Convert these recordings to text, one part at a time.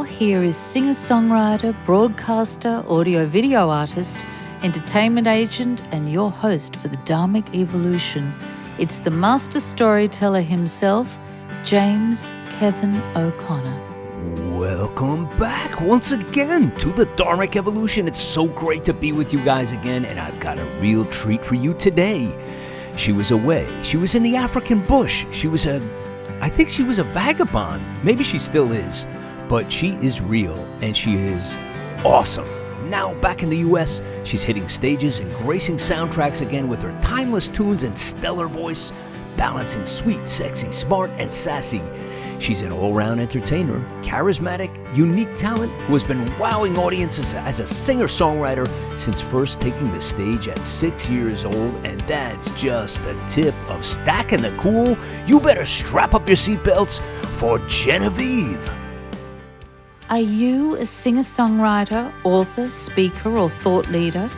now, here is singer-songwriter, broadcaster, audio-video artist, entertainment agent, and your host for the Dharmic Evolution. It's the master storyteller himself, James Kevin O'Connor. Welcome back once again to the Dharmic Evolution. It's so great to be with you guys again, and I've got a real treat for you today. She was away. She was in the African bush. I think she was a vagabond. Maybe she still is, but she is real and she is awesome. Now back in the US, she's hitting stages and gracing soundtracks again with her timeless tunes and stellar voice, balancing sweet, sexy, smart, and sassy. She's an all-round entertainer, charismatic, unique talent who has been wowing audiences as a singer-songwriter since first taking the stage at 6 years old, and that's just the tip of stacking the cool. You better strap up your seatbelts for Genevieve. Are you a singer-songwriter, author, speaker, or thought leader?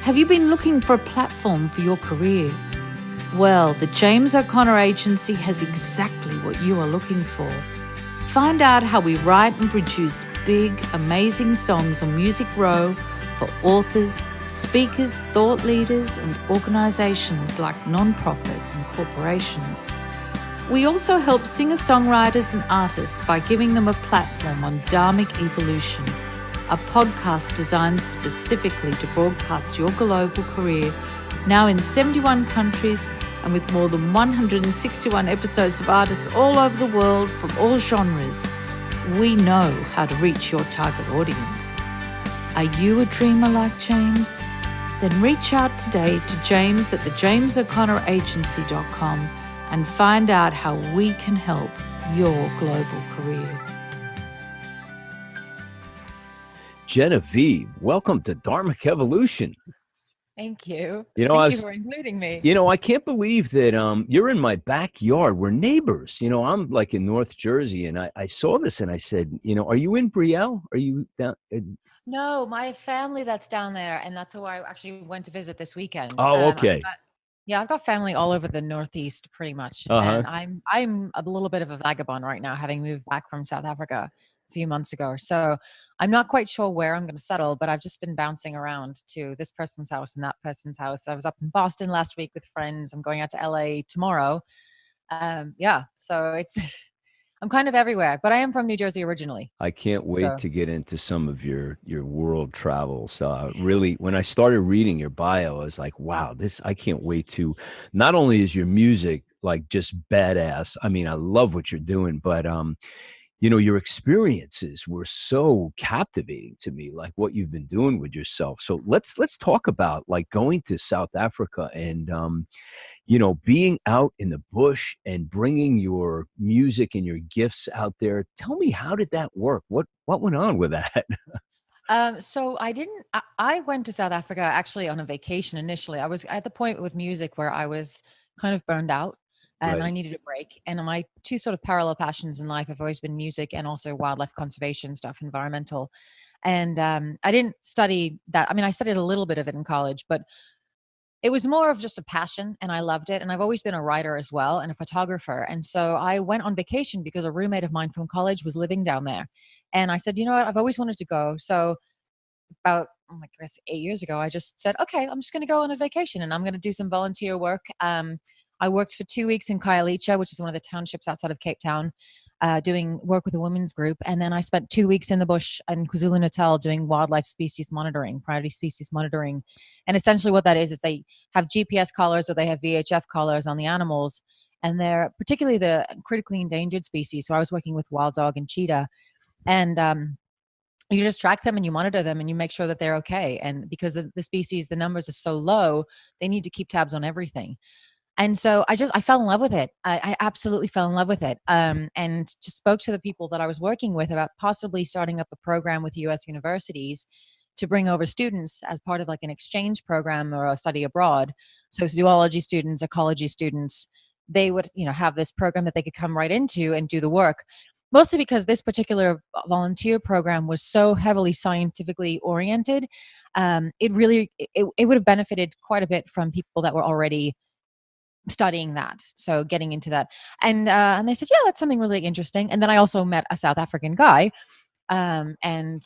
Have you been looking for a platform for your career? Well, the James O'Connor Agency has exactly what you are looking for. Find out how we write and produce big, amazing songs on Music Row for authors, speakers, thought leaders, and organizations like nonprofit and corporations. We also help singer-songwriters and artists by giving them a platform on Dharmic Evolution, a podcast designed specifically to broadcast your global career, now in 71 countries and with more than 161 episodes of artists all over the world from all genres. We know how to reach your target audience. Are you a dreamer like James? Then reach out today to James at thejamesoconnораgency.com and find out how we can help your global career. Genevieve, welcome to Dharmic Evolution. Thank you. Thank you for including me. I can't believe that you're in my backyard. We're neighbors. I'm like in North Jersey, and I saw this and I said, are you in Brielle? Are you down? No, my family that's down there, and that's who I actually went to visit this weekend. Oh, okay. I've got family all over the Northeast pretty much. And I'm a little bit of a vagabond right now, having moved back from South Africa a few months ago. So I'm not quite sure where I'm going to settle, but I've just been bouncing around to this person's house and that person's house. I was up in Boston last week with friends. I'm going out to LA tomorrow. So it's I'm kind of everywhere, but I am from New Jersey originally. I can't wait to get into some of your world travel. So really, when I started reading your bio, I was like, wow, I can't wait to, not only is your music like just badass. I mean, I love what you're doing, but your experiences were so captivating to me, like what you've been doing with yourself. So let's talk about like going to South Africa and, being out in the bush and bringing your music and your gifts out there. Tell me, how did that work? What went on with that? So I went to South Africa actually on a vacation initially. I was at the point with music where I was kind of burned out. And I needed a break. And my two sort of parallel passions in life have always been music and also wildlife conservation stuff, environmental. And I didn't study that. I mean, I studied a little bit of it in college, but it was more of just a passion and I loved it. And I've always been a writer as well and a photographer. And so I went on vacation because a roommate of mine from college was living down there. And I said, you know what, I've always wanted to go. So about, I guess 8 years ago, I just said, okay, I'm just going to go on a vacation and I'm going to do some volunteer work. I worked for 2 weeks in Khayelitsha, which is one of the townships outside of Cape Town, doing work with a women's group. And then I spent 2 weeks in the bush in KwaZulu-Natal doing wildlife species monitoring, priority species monitoring. And essentially what that is they have GPS collars or they have VHF collars on the animals. And they're particularly the critically endangered species. So I was working with wild dog and cheetah. And you just track them and you monitor them and you make sure that they're okay. And because the species, the numbers are so low, they need to keep tabs on everything. And so I fell in love with it. I absolutely fell in love with it. And just spoke to the people that I was working with about possibly starting up a program with US universities to bring over students as part of like an exchange program or a study abroad. So zoology students, ecology students, they would, have this program that they could come right into and do the work. Mostly because this particular volunteer program was so heavily scientifically oriented. It would have benefited quite a bit from people that were already studying that. So getting into that. And they said, yeah, that's something really interesting. And then I also met a South African guy and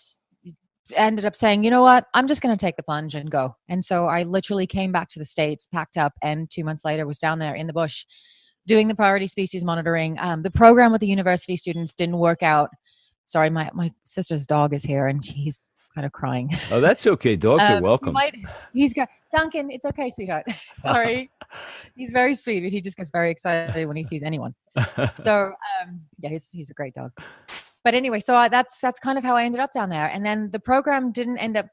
ended up saying, you know what, I'm just going to take the plunge and go. And so I literally came back to the States, packed up, and 2 months later was down there in the bush doing the priority species monitoring. The program with the university students didn't work out. Sorry, my sister's dog is here and he's kind of crying. Oh, that's okay. Dogs are welcome. He's got Duncan. It's okay, sweetheart. Sorry, he's very sweet, but he just gets very excited when he sees anyone. So yeah, he's a great dog. But anyway, so that's kind of how I ended up down there. And then the program didn't end up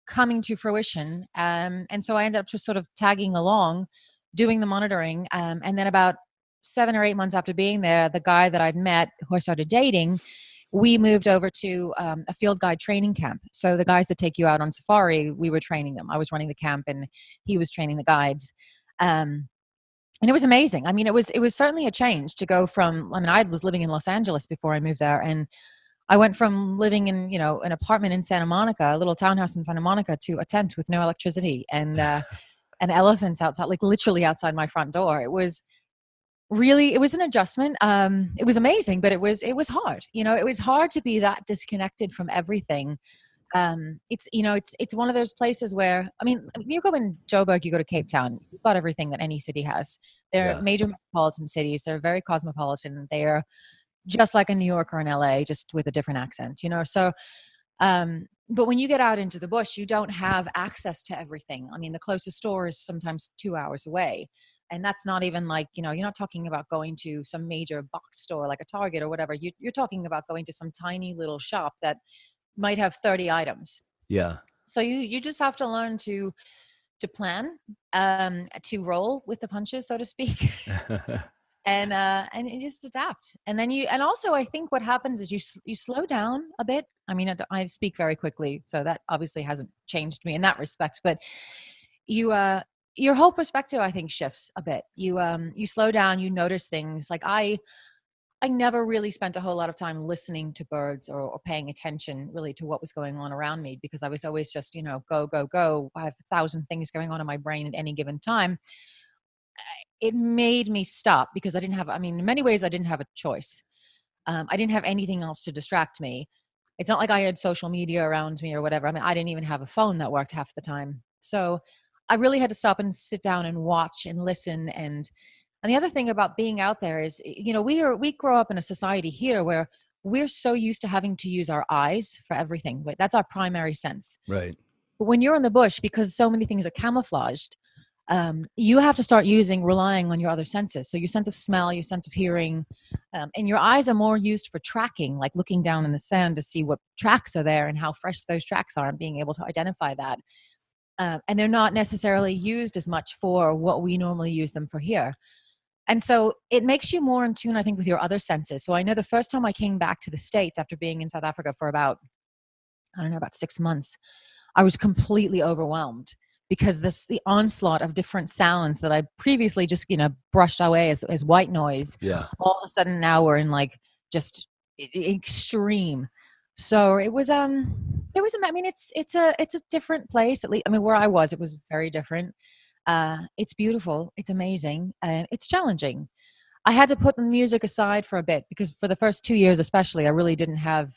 coming to fruition, and so I ended up just sort of tagging along, doing the monitoring. And then about 7 or 8 months after being there, the guy that I'd met, who I started dating, we moved over to a field guide training camp. So the guys that take you out on safari, we were training them. I was running the camp and he was training the guides. And it was amazing. I mean, it was certainly a change to go from, I mean, I was living in Los Angeles before I moved there. And I went from living in, an apartment in Santa Monica, a little townhouse in Santa Monica, to a tent with no electricity and elephants outside, like literally outside my front door. It was an adjustment. It was amazing, but it was hard. It was hard to be that disconnected from everything. It's one of those places where, I mean, you go in Joburg, you go to Cape Town, you've got everything that any city has. They're major metropolitan cities. They're very cosmopolitan. They're just like a New York or an LA, just with a different accent, So, but when you get out into the bush, you don't have access to everything. I mean, the closest store is sometimes 2 hours away. And that's not even like, you're not talking about going to some major box store like a Target or whatever. You're talking about going to some tiny little shop that might have 30 items. Yeah. So you just have to learn to plan, to roll with the punches, so to speak. and you just adapt. And then and also I think what happens is you slow down a bit. I mean, I speak very quickly, so that obviously hasn't changed me in that respect, but your whole perspective, I think, shifts a bit. You slow down, you notice things. Like I never really spent a whole lot of time listening to birds or paying attention really to what was going on around me, because I was always just, go, go, go. I have 1,000 things going on in my brain at any given time. It made me stop because in many ways I didn't have a choice. I didn't have anything else to distract me. It's not like I had social media around me or whatever. I mean, I didn't even have a phone that worked half the time. So I really had to stop and sit down and watch and listen. And the other thing about being out there is, we grow up in a society here where we're so used to having to use our eyes for everything. That's our primary sense. Right. But when you're in the bush, because so many things are camouflaged, you have to start relying on your other senses. So your sense of smell, your sense of hearing, and your eyes are more used for tracking, like looking down in the sand to see what tracks are there and how fresh those tracks are and being able to identify that. And they're not necessarily used as much for what we normally use them for here. And so it makes you more in tune, I think, with your other senses. So I know the first time I came back to the States after being in South Africa for about 6 months, I was completely overwhelmed because the onslaught of different sounds that I previously just, brushed away as white noise. Yeah. All of a sudden now we're in like just extreme. So it was, I mean, it's a different place. At least, I mean, where I was, it was very different. It's beautiful. It's amazing. And it's challenging. I had to put the music aside for a bit because for the first 2 years, especially, I really didn't have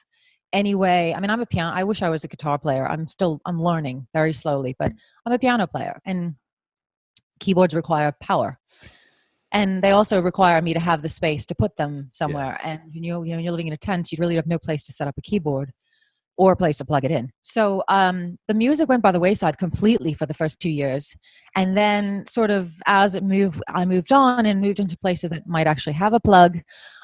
any way. I mean, I'm a piano. I wish I was a guitar player. I'm learning very slowly, but I'm a piano player and keyboards require power. And they also require me to have the space to put them somewhere. Yeah. And when you're living in a tent, you really have no place to set up a keyboard or a place to plug it in. So the music went by the wayside completely for the first 2 years. And then sort of as I moved on and moved into places that might actually have a plug.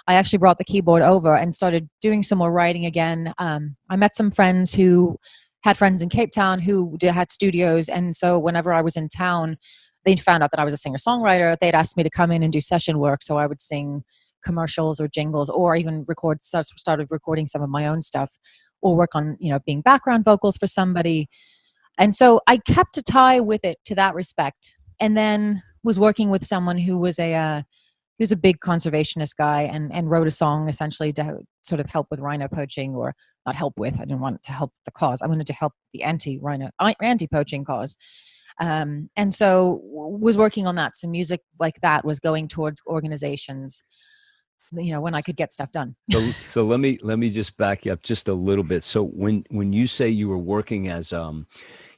I actually brought the keyboard over and started doing some more writing again. I met some friends who had friends in Cape Town who had studios. And so whenever I was in town, they found out that I was a singer-songwriter. They'd asked me to come in and do session work. So I would sing commercials or jingles or even started recording some of my own stuff or work on, being background vocals for somebody. And so I kept a tie with it to that respect. And then was working with someone who was a big conservationist guy and wrote a song essentially to sort of help with rhino poaching, or not help with. I didn't want it to help the cause. I wanted to help the anti-poaching cause. And so was working on that. So music like that was going towards organizations. when I could get stuff done. So let me just back you up just a little bit. So when you say you were working as a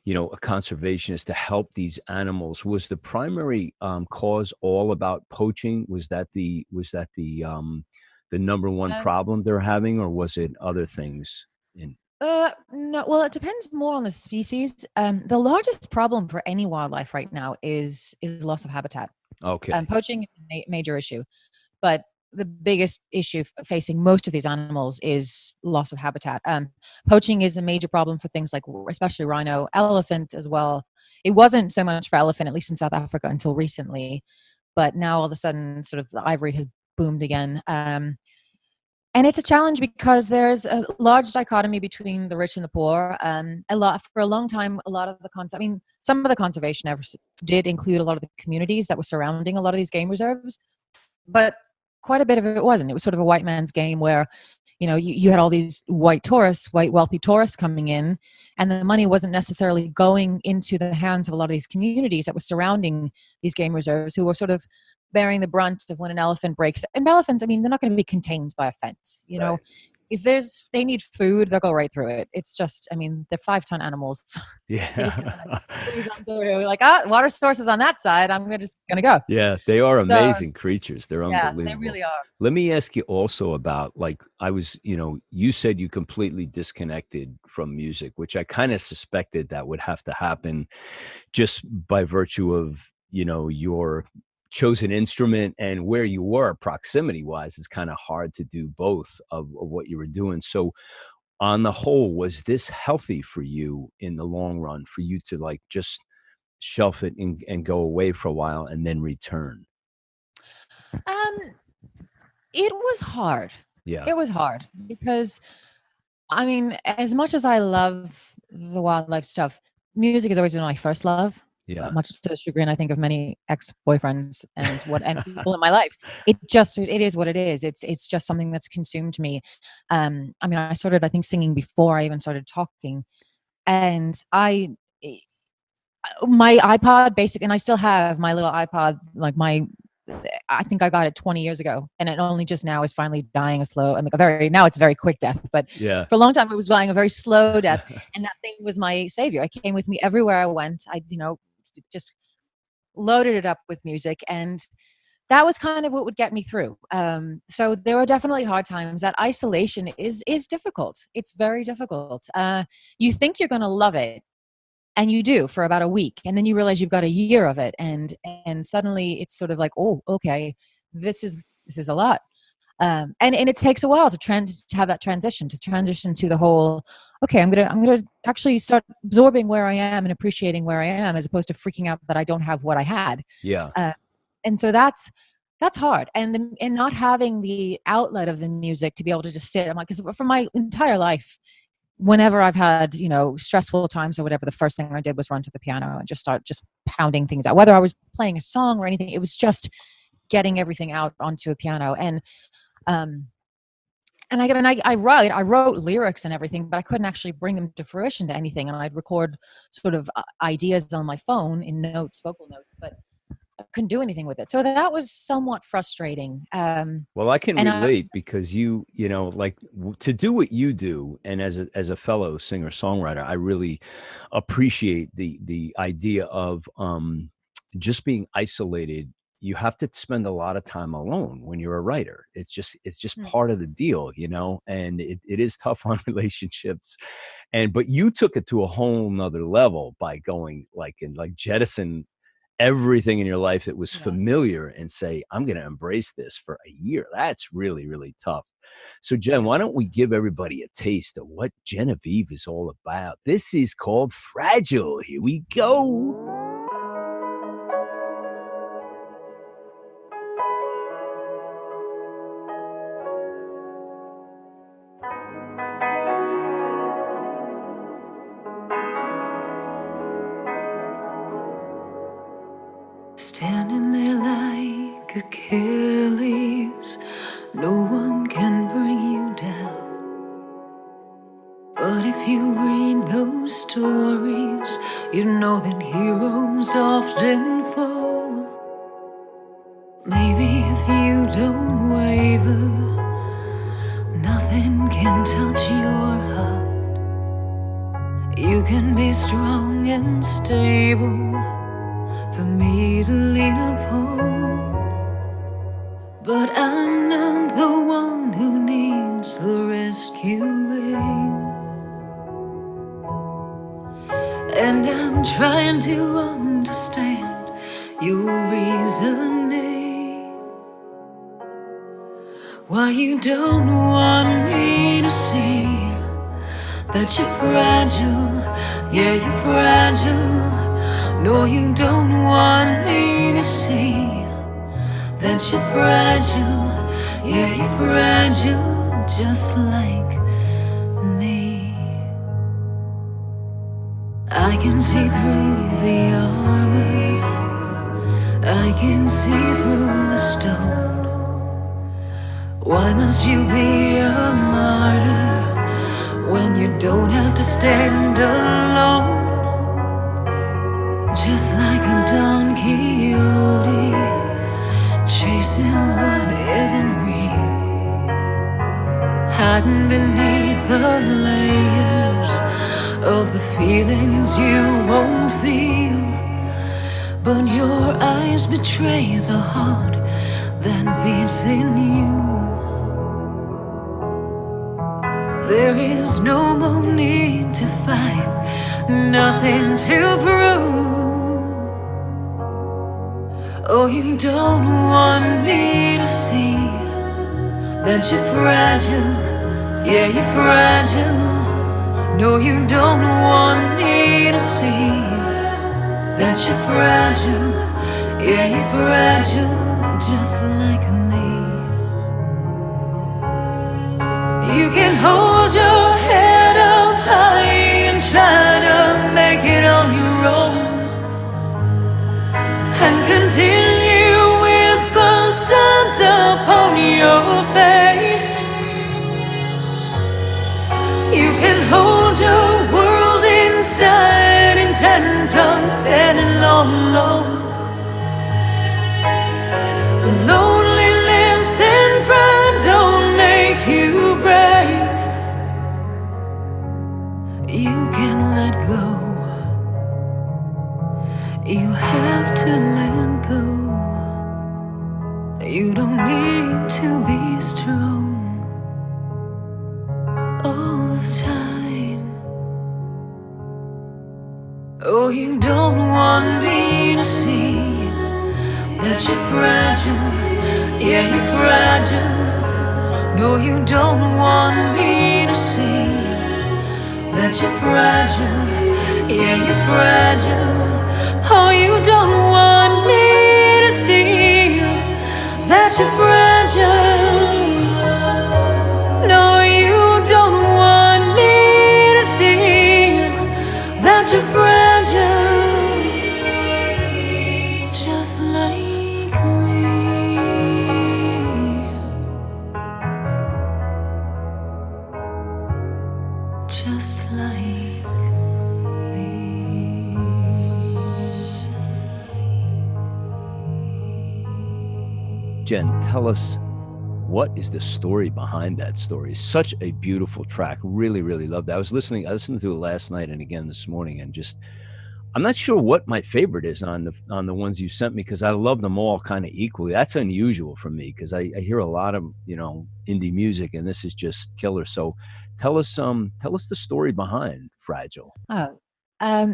conservationist to help these animals, was the primary cause all about poaching? Was that the number one Um, problem they're having, or was it other things? In no, well, it depends more on the species. The largest problem for any wildlife right now is loss of habitat. Okay, Poaching is a major issue, but the biggest issue facing most of these animals is loss of habitat. Poaching is a major problem for things like, especially rhino, elephant as well. It wasn't so much for elephant, at least in South Africa, until recently, but now all of a sudden, sort of the ivory has boomed again. And it's a challenge because there's a large dichotomy between the rich and the poor. For a long time, a lot of the I mean, some of the conservation efforts did include a lot of the communities that were surrounding a lot of these game reserves, but quite a bit of it wasn't. It was sort of a white man's game where, you had all these white tourists, white wealthy tourists coming in, and the money wasn't necessarily going into the hands of a lot of these communities that were surrounding these game reserves, who were sort of bearing the brunt of when an elephant breaks. And elephants, I mean, they're not going to be contained by a fence. right. If they need food, they'll go right through it. It's just, I mean, they're 5-ton animals. They just kind of like Yeah. cruise on through, like, water sources on that side. I'm just gonna go. Yeah, they are So amazing creatures. They're yeah, they unbelievable. really are. Let me ask you also about, like, you said you completely disconnected from music, which I kind of suspected that would have to happen just by virtue of, your chosen instrument and where you were proximity wise. It's kind of hard to do both of what you were doing. So, on the whole, was this healthy for you in the long run for you to like just shelf it and go away for a while and then return? Um, it was hard. Yeah. It was hard because, I mean, as much as I love the wildlife stuff, music has always been my first love, Yeah. much to the chagrin, I think, of many ex-boyfriends and people in my life. It is what it is. It's just something that's consumed me. I mean, I started, I think, singing before I even started talking, and my iPod basic, and I still have my little iPod, like I think I got it 20 years ago, and it only just now is finally dying a slow, and like now it's a very quick death, but Yeah. for a long time it was dying a very slow death, and that thing was my savior. It came with me everywhere I went. I, just loaded it up with music, and that was kind of what would get me through. So there were definitely hard times. That isolation is difficult. It's very difficult. You think you're going to love it, and you do for about a week, and then you realize you've got a year of it, and suddenly it's sort of like, oh, okay, this is a lot. And it takes a while to have that transition to the whole, okay, I'm gonna actually start absorbing where I am and appreciating where I am, as opposed to freaking out that I don't have what I had. Yeah. uh, and so that's hard, and not having the outlet of the music to be able to just sit. I'm like, because for my entire life, whenever I've had, stressful times or whatever, the first thing I did was run to the piano and just start just pounding things out. Whether I was playing a song or anything, it was just getting everything out onto a piano. Um, and I wrote lyrics and everything, but I couldn't actually bring them to fruition to anything. And I'd record sort of ideas on my phone in notes, vocal notes, but I couldn't do anything with it. So that was somewhat frustrating. Well, I can And I, relate because like to do what you do, and as a fellow singer songwriter, I really appreciate the idea of just being isolated. You have to spend a lot of time alone when you're a writer. It's just Hmm. part of the deal, and it is tough on relationships. But you took it to a whole nother level by going like jettison everything in your life that was Yeah. familiar and say, I'm going to embrace this for a year. That's really, really tough. So, Jen, Yeah. why don't we give everybody a taste of what Genevieve is all about? This is called Fragile. Here we go. Standing there like Achilles, no one can bring you down. But if you read those stories, you know that heroes often fall. Maybe if you don't waver, nothing can touch your heart. You can be strong and stable for me to lean upon, but I'm not the one who needs the rescuing. And I'm trying to understand your reasoning, why you don't want me to see that you're fragile. Yeah, you're fragile. No, you don't want me to see that you're fragile. Yeah, you're fragile, just like me. I can see through the armor, I can see through the stone. Why must you be a martyr when you don't have to stand alone? Just like a Don Quixote, chasing what isn't real, hiding beneath the layers of the feelings you won't feel. But your eyes betray the heart that beats in you. There is no more need to fight, nothing to prove. Oh, you don't want me to see that you're fragile. Yeah, you're fragile. No, you don't want me to see that you're fragile. Yeah, you're fragile, just like me. You can hold your head up high and try to make it on your own, and continue with facades upon your face. You can hold your world inside intent on standing all alone. The loneliness and pride don't make you brave. You can let go. You have to let go. You don't need to be strong all the time. Oh, you don't want me to see that you're fragile. Yeah, you're fragile. No, you don't want me to see that you're fragile. Yeah, you're fragile. Oh, you don't want me to see that you're fragile. No, you don't want me to see that you're fragile, just like me. Just like me. Jen, tell us, what is the story behind that story? Such a beautiful track. Really, really loved it. I listened to it last night and again this morning, and just, I'm not sure what my favorite is on the ones you sent me, because I love them all kind of equally. That's unusual for me, because I hear a lot of, indie music, and this is just killer. So tell us the story behind Fragile.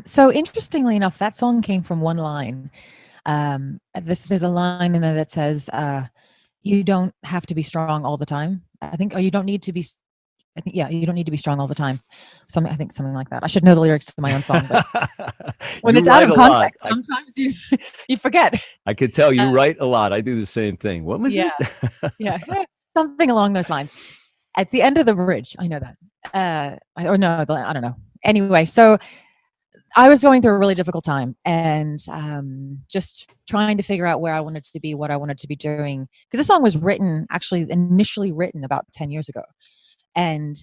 So interestingly enough, that song came from one line. There's a line in there that says, you don't have to be strong all the time. I think, or you don't need to be. You don't need to be strong all the time. Something like that. I should know the lyrics to my own song, but when it's out of context, sometimes you forget. I could tell you write a lot. I do the same thing. What was it? Yeah, something along those lines. It's the end of the bridge. I know that. I don't know. Anyway, so I was going through a really difficult time, and just trying to figure out where I wanted to be, what I wanted to be doing. Because this song was initially written about 10 years ago, and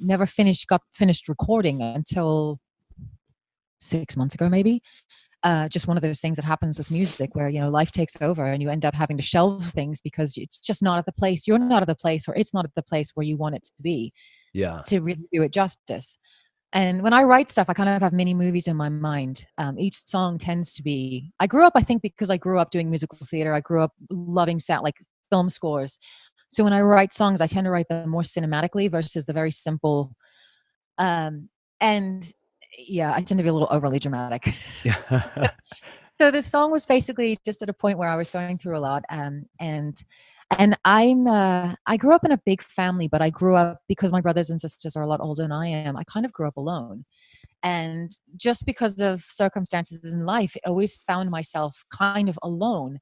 never got finished recording until 6 months ago, maybe. just one of those things that happens with music where, life takes over and you end up having to shelve things because it's just not at the place, you're not at the place, or it's not at the place where you want it to be Yeah. to really do it justice. And when I write stuff, I kind of have mini movies in my mind. Each song tends to be, I grew up, I think because I grew up doing musical theater, I grew up loving like film scores. So when I write songs, I tend to write them more cinematically versus the very simple, and yeah, I tend to be a little overly dramatic. Yeah. So this song was basically just at a point where I was going through a lot, and I grew up in a big family, but I grew up because my brothers and sisters are a lot older than I am. I kind of grew up alone, and just because of circumstances in life, I always found myself kind of alone.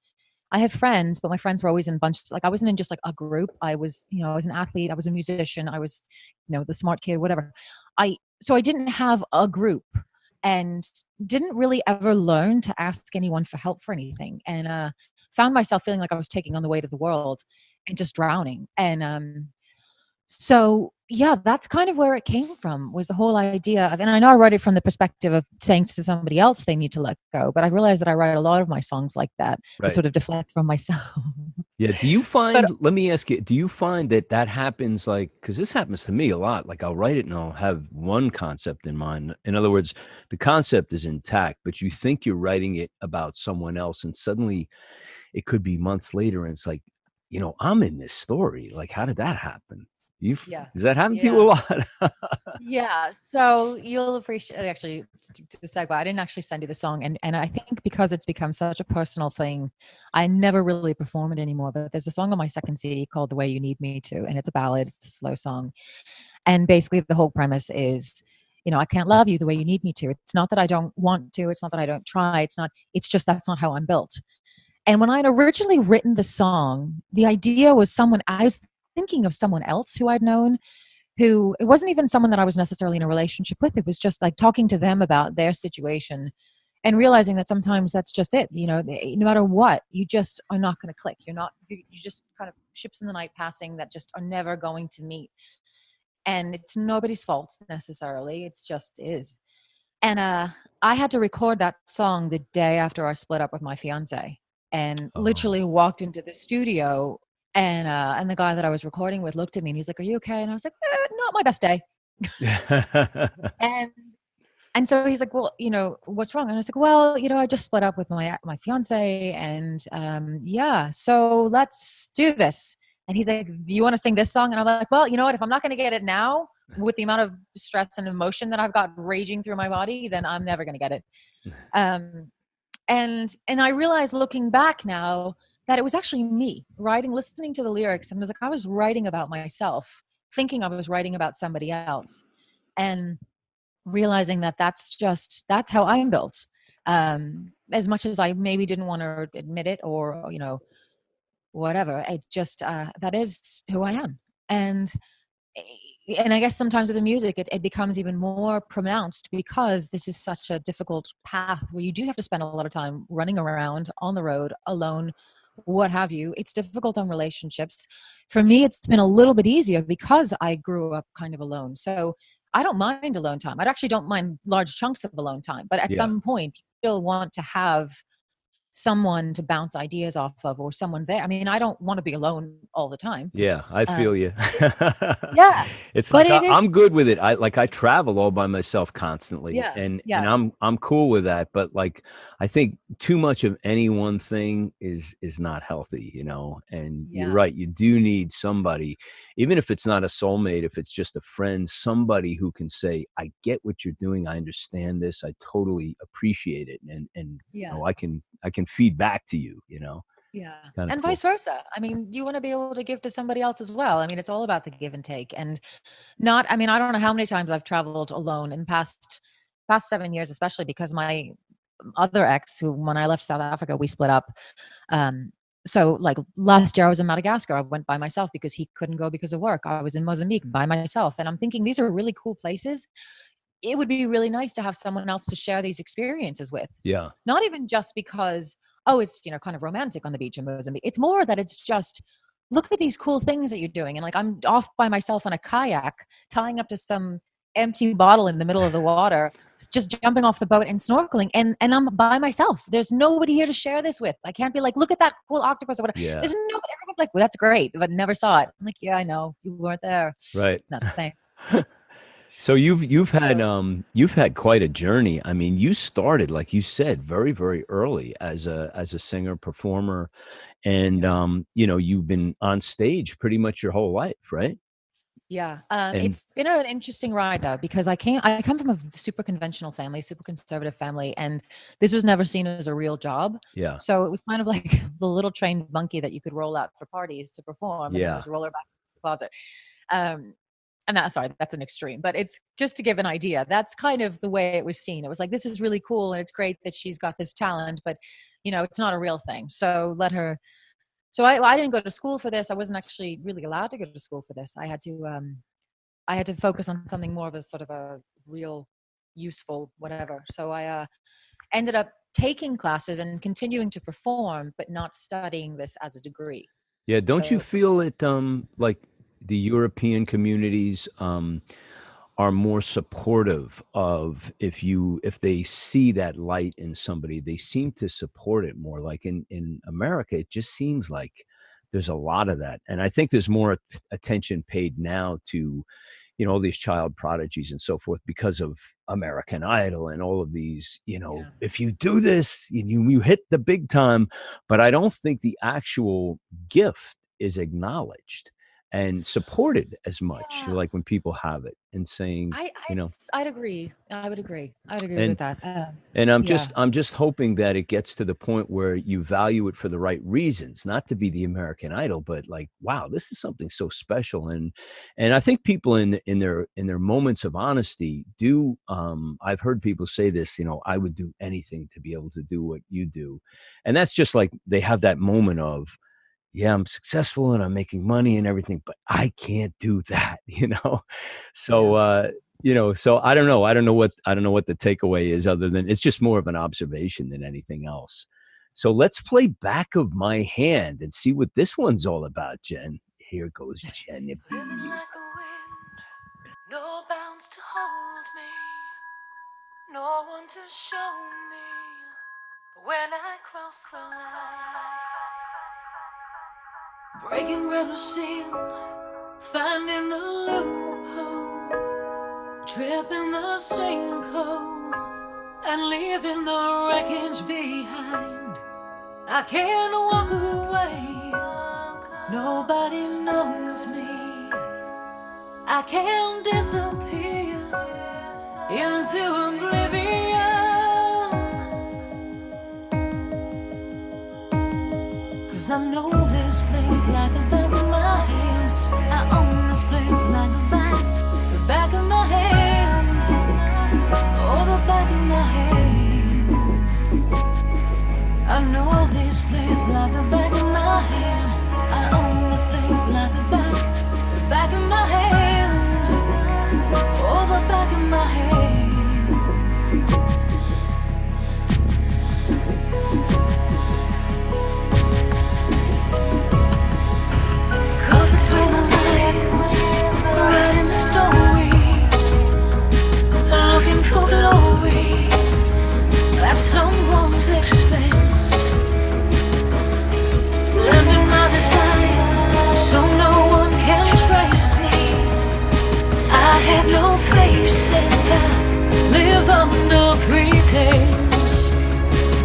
I had friends, but my friends were always in bunches. Like I wasn't in just like a group. I was, I was an athlete. I was a musician. I was, the smart kid, whatever. So I didn't have a group and didn't really ever learn to ask anyone for help for anything. And found myself feeling like I was taking on the weight of the world and just drowning. And so yeah, that's kind of where it came from, was the whole idea of, and I know I wrote it from the perspective of saying to somebody else they need to let go, but I realized that I write a lot of my songs like that to Right. sort of deflect from myself. Yeah. Do you But find, let me ask you, do you find that happens like, because this happens to me a lot, like I'll write it and I'll have one concept in mind. In other words, the concept is intact, but you think you're writing it about someone else and suddenly it could be months later and it's like, I'm in this story. Like, how did that happen? yeah, Does that happen to you a yeah. lot? Yeah, so you'll appreciate, actually, to segue, I didn't actually send you the song, and I think because it's become such a personal thing, I never really perform it anymore. But there's a song on my second CD called "The Way You Need Me To," and it's a ballad. It's a slow song, and basically the whole premise is, I can't love you the way you need me to. It's not that I don't want to. It's not that I don't try. It's not. It's just that's not how I'm built. And when I had originally written the song, the idea was I was thinking of someone else who I'd known, who it wasn't even someone that I was necessarily in a relationship with. It was just like talking to them about their situation and realizing that sometimes that's just it. No matter what, you just are not going to click. You just kind of ships in the night passing that just are never going to meet. And it's nobody's fault necessarily. It's just is. And I had to record that song the day after I split up with my fiance, and Oh. literally walked into the studio, and the guy that I was recording with looked at me and he's like, "Are you okay?" And I was like, "Not my best day." And so he's like, "Well, what's wrong?" And I was like, "Well, I just split up with my fiance, and yeah, so let's do this." And he's like, "You want to sing this song?" And I'm like, "Well, you know what? If I'm not going to get it now, with the amount of stress and emotion that I've got raging through my body, then I'm never going to get it." Um, and I realized looking back now that it was actually me listening to the lyrics, and it was like I was writing about myself, thinking I was writing about somebody else, and realizing that that's how I'm built. As much as I maybe didn't want to admit it, or whatever, it just that is who I am. And I guess sometimes with the music, it becomes even more pronounced because this is such a difficult path where you do have to spend a lot of time running around on the road alone, what have you. It's difficult on relationships. For me, it's been a little bit easier because I grew up kind of alone. So I don't mind alone time. I actually don't mind large chunks of alone time. But at Yeah. some point, you still want to have someone to bounce ideas off of, or someone there. I mean, I don't want to be alone all the time. Yeah, I Um, feel you. yeah, It's but like it is. I'm good with it. I travel all by myself constantly, Yeah, and yeah, I'm cool with that. But like, I think too much of any one thing is not healthy, And you're yeah, right. You do need somebody, even if it's not a soulmate, if it's just a friend, somebody who can say, "I get what you're doing. I understand this. I totally appreciate it," and yeah, I can feed back to you. yeah. Kind of And cool. vice versa. I mean, you want to be able to give to somebody else as well. I mean, it's all about the give and take. And not, I mean, I don't know how many times I've traveled alone in past 7 years, especially because my other ex, who when I left South Africa, we split up. Um, so like last year I was in Madagascar. I went by myself because he couldn't go because of work. I was in Mozambique by myself. And I'm thinking these are really cool places. It would be really nice to have someone else to share these experiences with. Yeah. Not even just because, oh, it's, kind of romantic on the beach in Mozambique. It's more that it's just, look at these cool things that you're doing. And like, I'm off by myself on a kayak, tying up to some empty bottle in the middle of the water, just jumping off the boat and snorkeling, and I'm by myself. There's nobody here to share this with. I can't be like, look at that cool octopus or whatever. Yeah. There's nobody. Everyone's like, well, that's great, but never saw it. I'm like, yeah, I know, you weren't there. Right. It's not the same. So you've had quite a journey. I mean, you started, like you said, very, very early as a singer, performer, and you've been on stage pretty much your whole life, right? Yeah. And It's been an interesting ride though, because I come from a super conventional family, super conservative family, and this was never seen as a real job. yeah, So it was kind of like the little trained monkey that you could roll out for parties to perform, and then yeah, just roll her back in the closet. Um, and that's an extreme, but it's just to give an idea. That's kind of the way it was seen. It was like, this is really cool, and it's great that she's got this talent, but it's not a real thing. So let her. So I didn't go to school for this. I wasn't actually really allowed to go to school for this. I had to focus on something more of a sort of a real, useful whatever. So I ended up taking classes and continuing to perform, but not studying this as a degree. yeah. Don't you So feel it like the European communities are more supportive of if they see that light in somebody, they seem to support it more. Like in America, it just seems like there's a lot of that. And I think there's more attention paid now to, all these child prodigies and so forth because of American Idol and all of these, yeah. if you do this, you hit the big time. But I don't think the actual gift is acknowledged and supported as much, Yeah. like when people have it and saying, I'd agree. I would agree. I'd agree and with that. and I'm Yeah. just hoping that it gets to the point where you value it for the right reasons, not to be the American Idol, but like, wow, this is something so special. And I think people in their moments of honesty do. I've heard people say this, I would do anything to be able to do what you do, and that's just like they have that moment of, yeah, I'm successful and I'm making money and everything, but I can't do that, So, Yeah. so I don't know. I don't know what the takeaway is, other than it's just more of an observation than anything else. So let's play Back of My Hand and see what this one's all about, Jen. Here goes Genevieve. Living like the wind, no bounds to hold me, no one to show me when I cross the line. Breaking bread with sin, finding the loophole, tripping the sinkhole, and leaving the wreckage behind. I can't walk away, nobody knows me. I can't disappear into oblivion, 'cause I know this place like the back of my hand. I own this place like the back of my hand. Oh, the back of my hand. I know this place like the back of my hand. I own this place like the back of my hand. Oh, the back of my hand. Caught between the lines, writing the story, looking for glory at someone's expense, blending my desire so no one can trace me. I have no face and I live under pretense,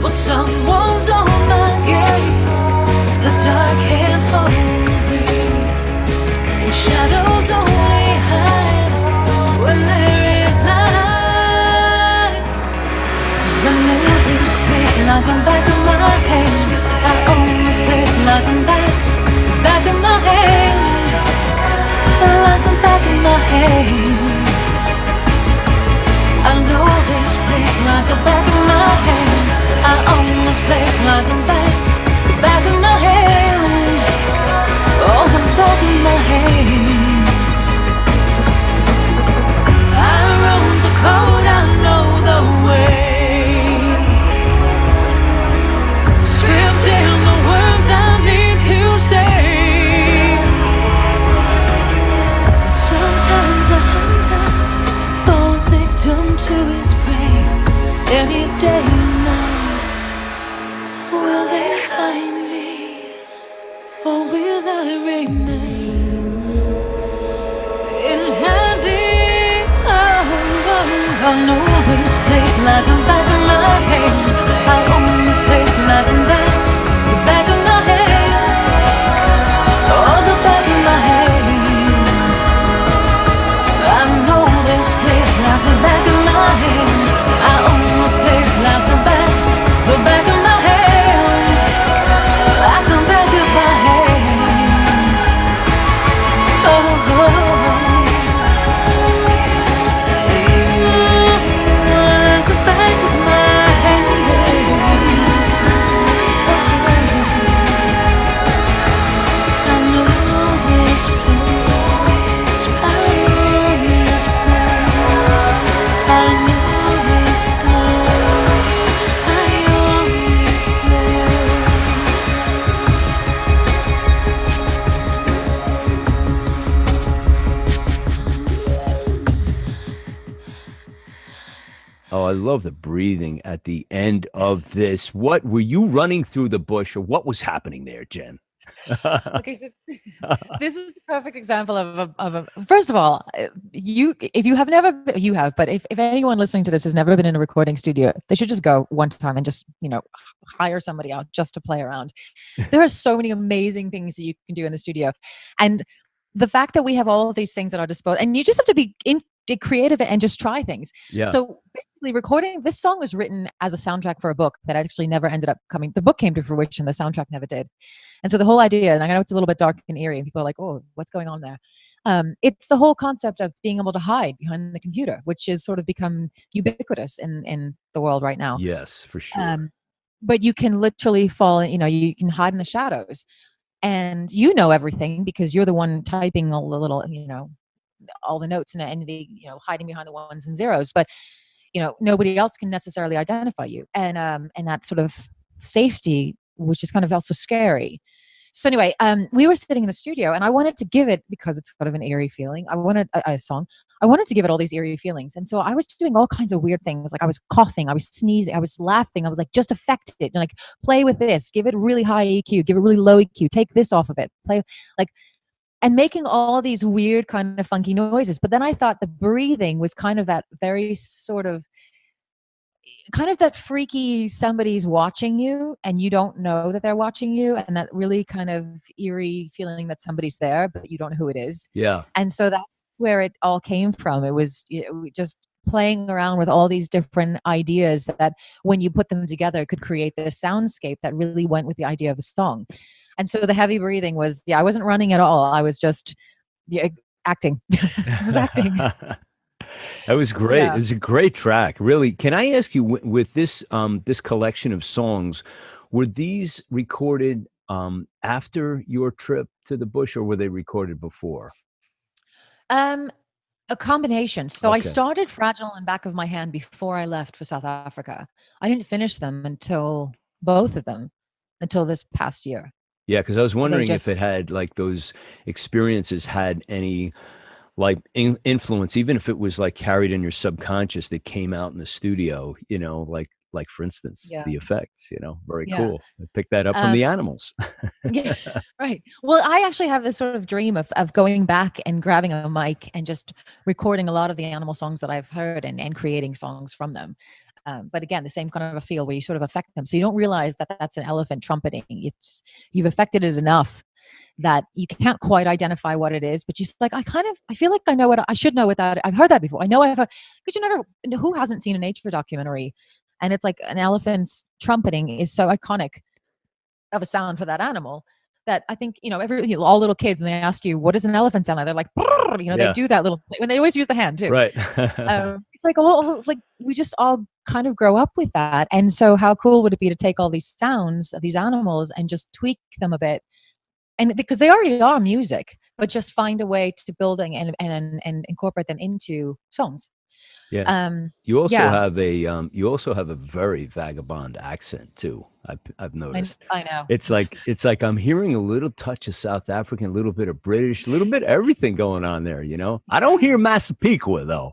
but someone's on my game. The dark can't hold me, and shadows only hide when there is light. 'Cause I know this place like the back of my hand. I own this place like the back of my hand. Like the back of my hand. I know this place like the back of my hand. I own this place like the back of my hand. Oh, the back of my hand. I wrote the code, I know the way. Script in the words I need to say. Sometimes a hunter falls victim to his prey. I know this place like the back of my hand. I own this place like the back of my hand. Oh, the back of my hand. I know this place like the back of my hand. I own this place like the back of my hand. Like the back of my hand. Oh, oh, oh. Oh, I love the breathing at the end of this. What were you running through the bush, or what was happening there, Jen? Okay, so this is the perfect example of a first of all, if you have never, you have, but if anyone listening to this has never been in a recording studio, they should just go one time and just, hire somebody out just to play around. There are so many amazing things that you can do in the studio. And the fact that we have all of these things at our disposal, and you just have to be creative and just try things. Yeah. So basically recording this song was written as a soundtrack for a book that actually never ended up coming. The book came to fruition, the soundtrack never did. And so the whole idea, and I know it's a little bit dark and eerie, and people are like, oh, what's going on there? It's the whole concept of being able to hide behind the computer, which has sort of become ubiquitous in the world right now. Yes, for sure. But you can literally fall, you can hide in the shadows, and everything because you're the one typing all the little, all the notes and the, hiding behind the ones and zeros. But, nobody else can necessarily identify you. And that sort of safety, which is kind of also scary. So anyway, we were sitting in the studio, and I wanted to give it, because it's sort of an eerie feeling, I wanted a song. I wanted to give it all these eerie feelings. And so I was doing all kinds of weird things. Like I was coughing, I was sneezing, I was laughing. I was like, just affect it. And like, play with this, give it really high EQ, give it really low EQ, take this off of it, play like, and making all these weird kind of funky noises. But then I thought the breathing was kind of that very sort of, kind of that freaky, somebody's watching you and you don't know that they're watching you, and that really kind of eerie feeling that somebody's there but you don't know who it is. Yeah. And so that's where it all came from. It was just playing around with all these different ideas that when you put them together could create this soundscape that really went with the idea of the song. And so the heavy breathing was, I wasn't running at all. I was just acting. I was acting. That was great. Yeah. It was a great track. Really. Can I ask you, with this this collection of songs, were these recorded after your trip to the bush, or were they recorded before? A combination. So I Okay. started Fragile and Back of My Hand before I left for South Africa. I didn't finish them until both of them, until this past year. Yeah, because I was wondering just- if it had, like, those experiences had any, like, influence, even if it was like carried in your subconscious that came out in the studio, like for instance, Yeah. the effects, very Yeah. cool. I picked that up from the animals. Yeah, right. Well, I actually have this sort of dream of going back and grabbing a mic and just recording a lot of the animal songs that I've heard and creating songs from them. But again, the same kind of a feel where you sort of affect them. So you don't realize that that's an elephant trumpeting. You've affected it enough that you can't quite identify what it is, but you're like, I feel like I know what I should know without it. I've heard that before. I know because who hasn't seen a nature documentary? And it's like an elephant's trumpeting is so iconic of a sound for that animal that I think, all little kids, when they ask you, what does an elephant sound like? They're like, Yeah. they do that little, when they always use the hand too. Right. It's like, like we just all kind of grow up with that. And so how cool would it be to take all these sounds of these animals and just tweak them a bit? And because they already are music, but just find a way to building and incorporate them into songs. Yeah. You also yeah. have a very Vagabond accent too. I've noticed. I know. It's like I'm hearing a little touch of South African, a little bit of British, a little bit of everything going on there. I don't hear Massapequa though.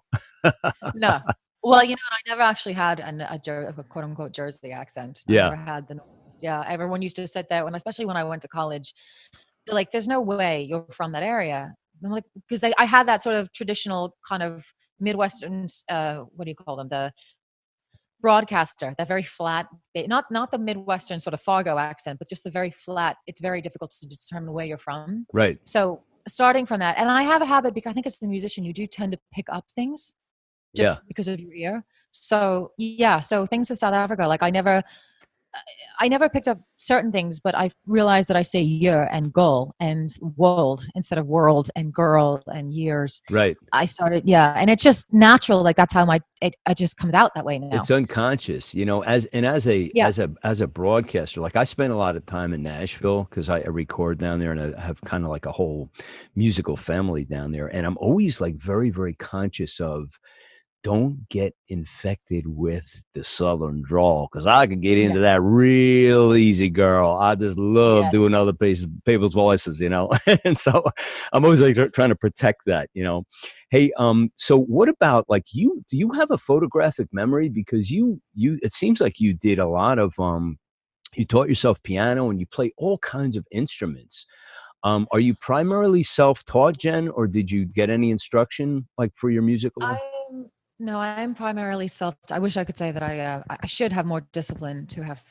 No. Well, I never actually had a quote unquote Jersey accent. Yeah. I never had everyone used to sit there, especially when I went to college, they're like, there's no way you're from that area. I'm like, because I had that sort of traditional kind of Midwestern, what do you call them? The broadcaster, that very flat, not the Midwestern sort of Fargo accent, but just the very flat. It's very difficult to determine where you're from. Right. So starting from that, and I have a habit because I think as a musician, you do tend to pick up things just because of your ear. So yeah, so things in South Africa, like I never picked up certain things, but I realized that I say year and gull and world instead of world and girl and years. Right. I started, and it's just natural. Like that's how it just comes out that way now. It's unconscious, as a broadcaster. Like I spend a lot of time in Nashville because I record down there, and I have kind of like a whole musical family down there. And I'm always like very, very conscious of, don't get infected with the Southern drawl, because I can get into that real easy, girl. I just love doing other people's voices, and so I'm always like trying to protect that, Hey, so what about like you? Do you have a photographic memory? Because you it seems like you did a lot of you taught yourself piano and you play all kinds of instruments. Are you primarily self-taught, Jen, or did you get any instruction like for your musical? No, I'm primarily I wish I could say that I should have more discipline to have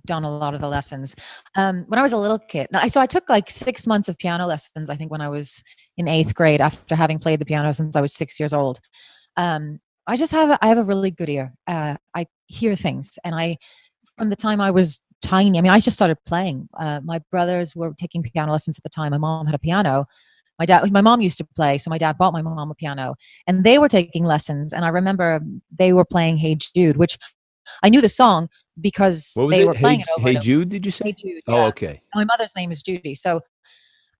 done a lot of the lessons. When I was a little kid, so I took like 6 months of piano lessons, I think when I was in 8th grade, after having played the piano since I was 6 years old. I have a really good ear. I hear things, and from the time I was tiny, I just started playing. My brothers were taking piano lessons at the time. My mom had a piano. My mom used to play, so my dad bought my mom a piano, and they were taking lessons. And I remember they were playing "Hey Jude," which I knew the song because they were playing it over. Hey Jude, did you say? Hey Jude. Yeah. Oh, okay. My mother's name is Judy, so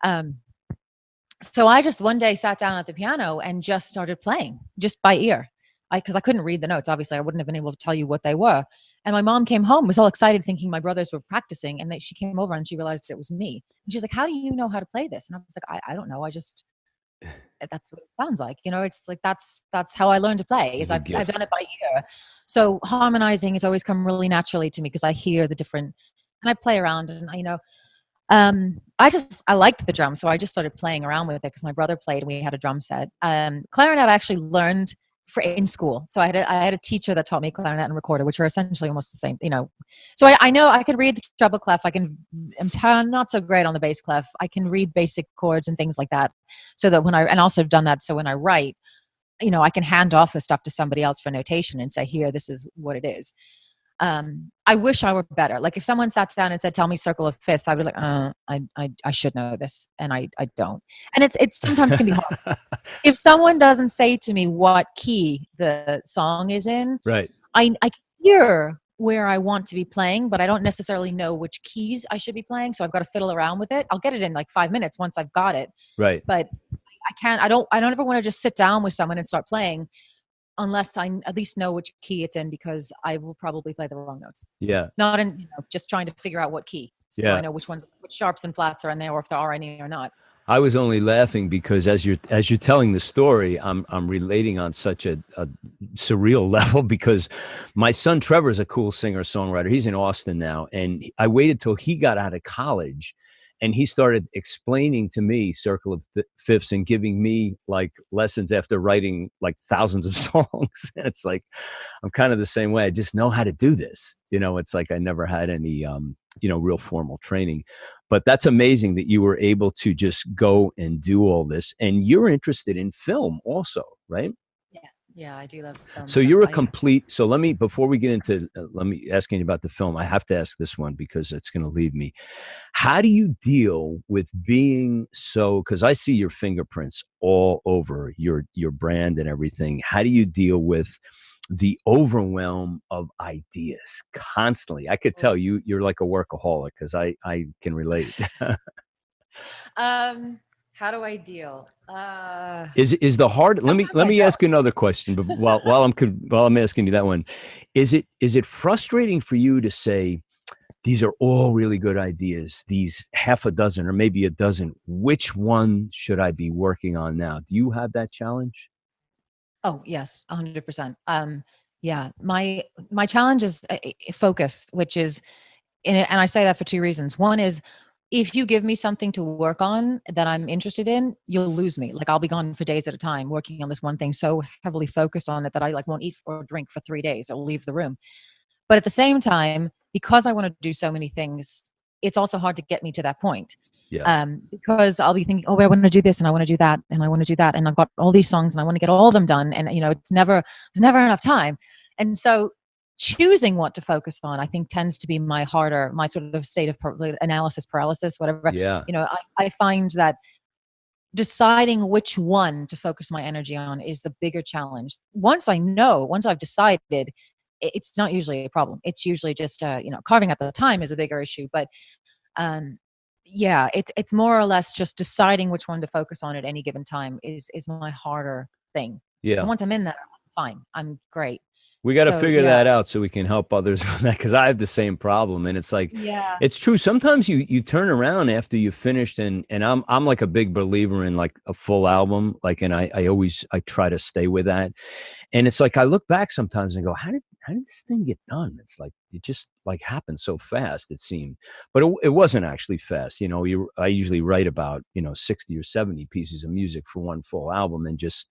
I just one day sat down at the piano and just started playing, just by ear, because I couldn't read the notes. Obviously, I wouldn't have been able to tell you what they were. And my mom came home, was all excited, thinking my brothers were practicing. And she came over and she realized it was me. And she's like, "How do you know how to play this?" And I was like, I don't know. That's what it sounds like. It's like, that's how I learned to play, is I've done it by ear. So harmonizing has always come really naturally to me because I hear the different, and I play around, and I liked the drum. So I just started playing around with it because my brother played and we had a drum set. Clarinet I actually learned in school. So I had a teacher that taught me clarinet and recorder, which are essentially almost the same, So I know I could read the treble clef. I'm not so great on the bass clef. I can read basic chords and things like that. So that and also have done that. So when I write, I can hand off the stuff to somebody else for notation and say, here, this is what it is. I wish I were better. Like if someone sat down and said, "Tell me circle of fifths," I would be like, I should know this, and I don't. And it's sometimes can be hard. If someone doesn't say to me what key the song is in, right? I can hear where I want to be playing, but I don't necessarily know which keys I should be playing. So I've got to fiddle around with it. I'll get it in like 5 minutes once I've got it. Right. But I don't ever want to just sit down with someone and start playing unless I at least know which key it's in, because I will probably play the wrong notes. Yeah. Not in, just trying to figure out what key. So I know which sharps and flats are in there, or if there are any or not. I was only laughing because as you're telling the story, I'm relating on such a surreal level, because my son Trevor is a cool singer-songwriter. He's in Austin now, and I waited till he got out of college, and he started explaining to me circle of fifths and giving me like lessons after writing like thousands of songs. And it's like, I'm kind of the same way. I just know how to do this. It's like I never had any, real formal training. But that's amazing that you were able to just go and do all this. And you're interested in film also, right? Yeah, I do love film. So you're a complete, so before we get into, let me asking about the film, I have to ask this one because it's going to leave me. How do you deal with being because I see your fingerprints all over your brand and everything. How do you deal with the overwhelm of ideas constantly? I could tell you're like a workaholic, because I can relate. How do I deal? Is the hard? Let me ask you another question. But while I'm asking you that one, is it frustrating for you to say these are all really good ideas, these half a dozen or maybe a dozen? Which one should I be working on now? Do you have that challenge? Oh yes, 100%. Yeah, my challenge is focus, which is, and I say that for two reasons. One is if you give me something to work on that I'm interested in, you'll lose me. Like I'll be gone for days at a time working on this one thing, so heavily focused on it that I like won't eat or drink for 3 days. I'll leave the room. But at the same time, because I want to do so many things, it's also hard to get me to that point. Yeah. Because I'll be thinking, oh, I want to do this and I want to do that and I want to do that and I've got all these songs and I want to get all of them done, and there's never enough time. And so choosing what to focus on, I think, tends to be my sort of state of analysis paralysis, whatever. Yeah. I find that deciding which one to focus my energy on is the bigger challenge. Once I've decided, it's not usually a problem. It's usually just carving out the time is a bigger issue. But yeah, it's more or less just deciding which one to focus on at any given time is my harder thing. Yeah. So once I'm in there, I'm fine. I'm great. We got to So, figure yeah. that out so we can help others on that, because I have the same problem. And it's like, Yeah. it's true. Sometimes you turn around after you finished, and I'm like a big believer in like a full album. Like, and I try to stay with that. And it's like, I look back sometimes and go, how did this thing get done? It's like, it just like happened so fast, it seemed, but it wasn't actually fast. I usually write about, 60 or 70 pieces of music for one full album, and just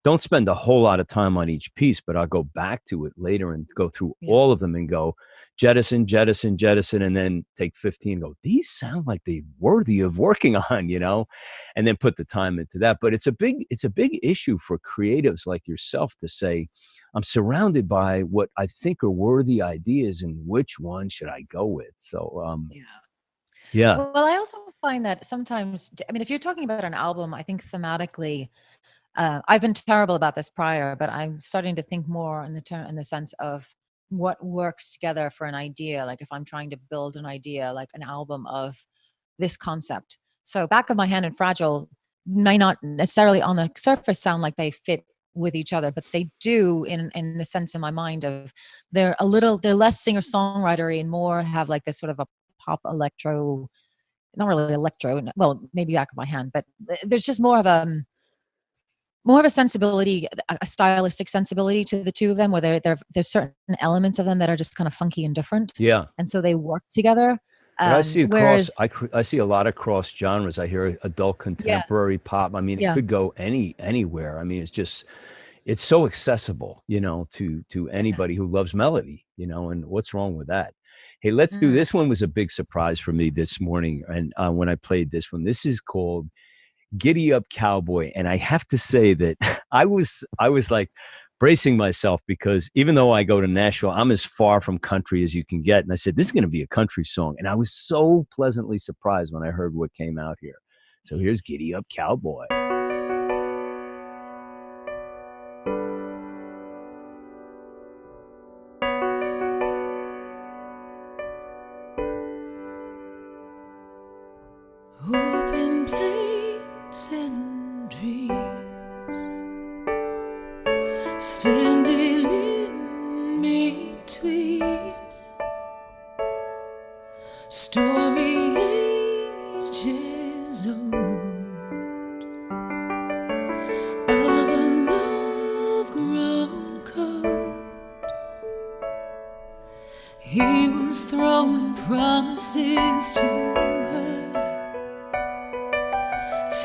don't spend a whole lot of time on each piece, but I'll go back to it later and go through all of them and go jettison, and then take 15 and go, these sound like they're worthy of working on, and then put the time into that. But it's a big issue for creatives like yourself to say, I'm surrounded by what I think are worthy ideas, and which one should I go with? So, yeah. Well, I also find that sometimes, if you're talking about an album, I think thematically, I've been terrible about this prior, but I'm starting to think more in the sense of what works together for an idea. Like if I'm trying to build an idea, like an album of this concept. So Back of My Hand and Fragile may not necessarily on the surface sound like they fit with each other, but they do in the sense in my mind of they're less singer-songwritery and more have like this sort of a pop electro, not really electro, well, maybe Back of My Hand, but there's just more of a sensibility, a stylistic sensibility to the two of them, where there's certain elements of them that are just kind of funky and different. Yeah. And so they work together. But I see I see a lot of cross genres. I hear adult contemporary pop. It could go anywhere. It's so accessible, to anybody who loves melody, and what's wrong with that? Hey, let's do this one. Was a big surprise for me this morning. And when I played this one, this is called Giddy Up Cowboy. And I have to say that I was like bracing myself, because even though I go to Nashville, I'm as far from country as you can get. And I said, this is going to be a country song. And I was so pleasantly surprised when I heard what came out here. So here's Giddy Up Cowboy. Open plains and dreams, standing in between, story ages old, of a love grown cold. He was throwing promises to her,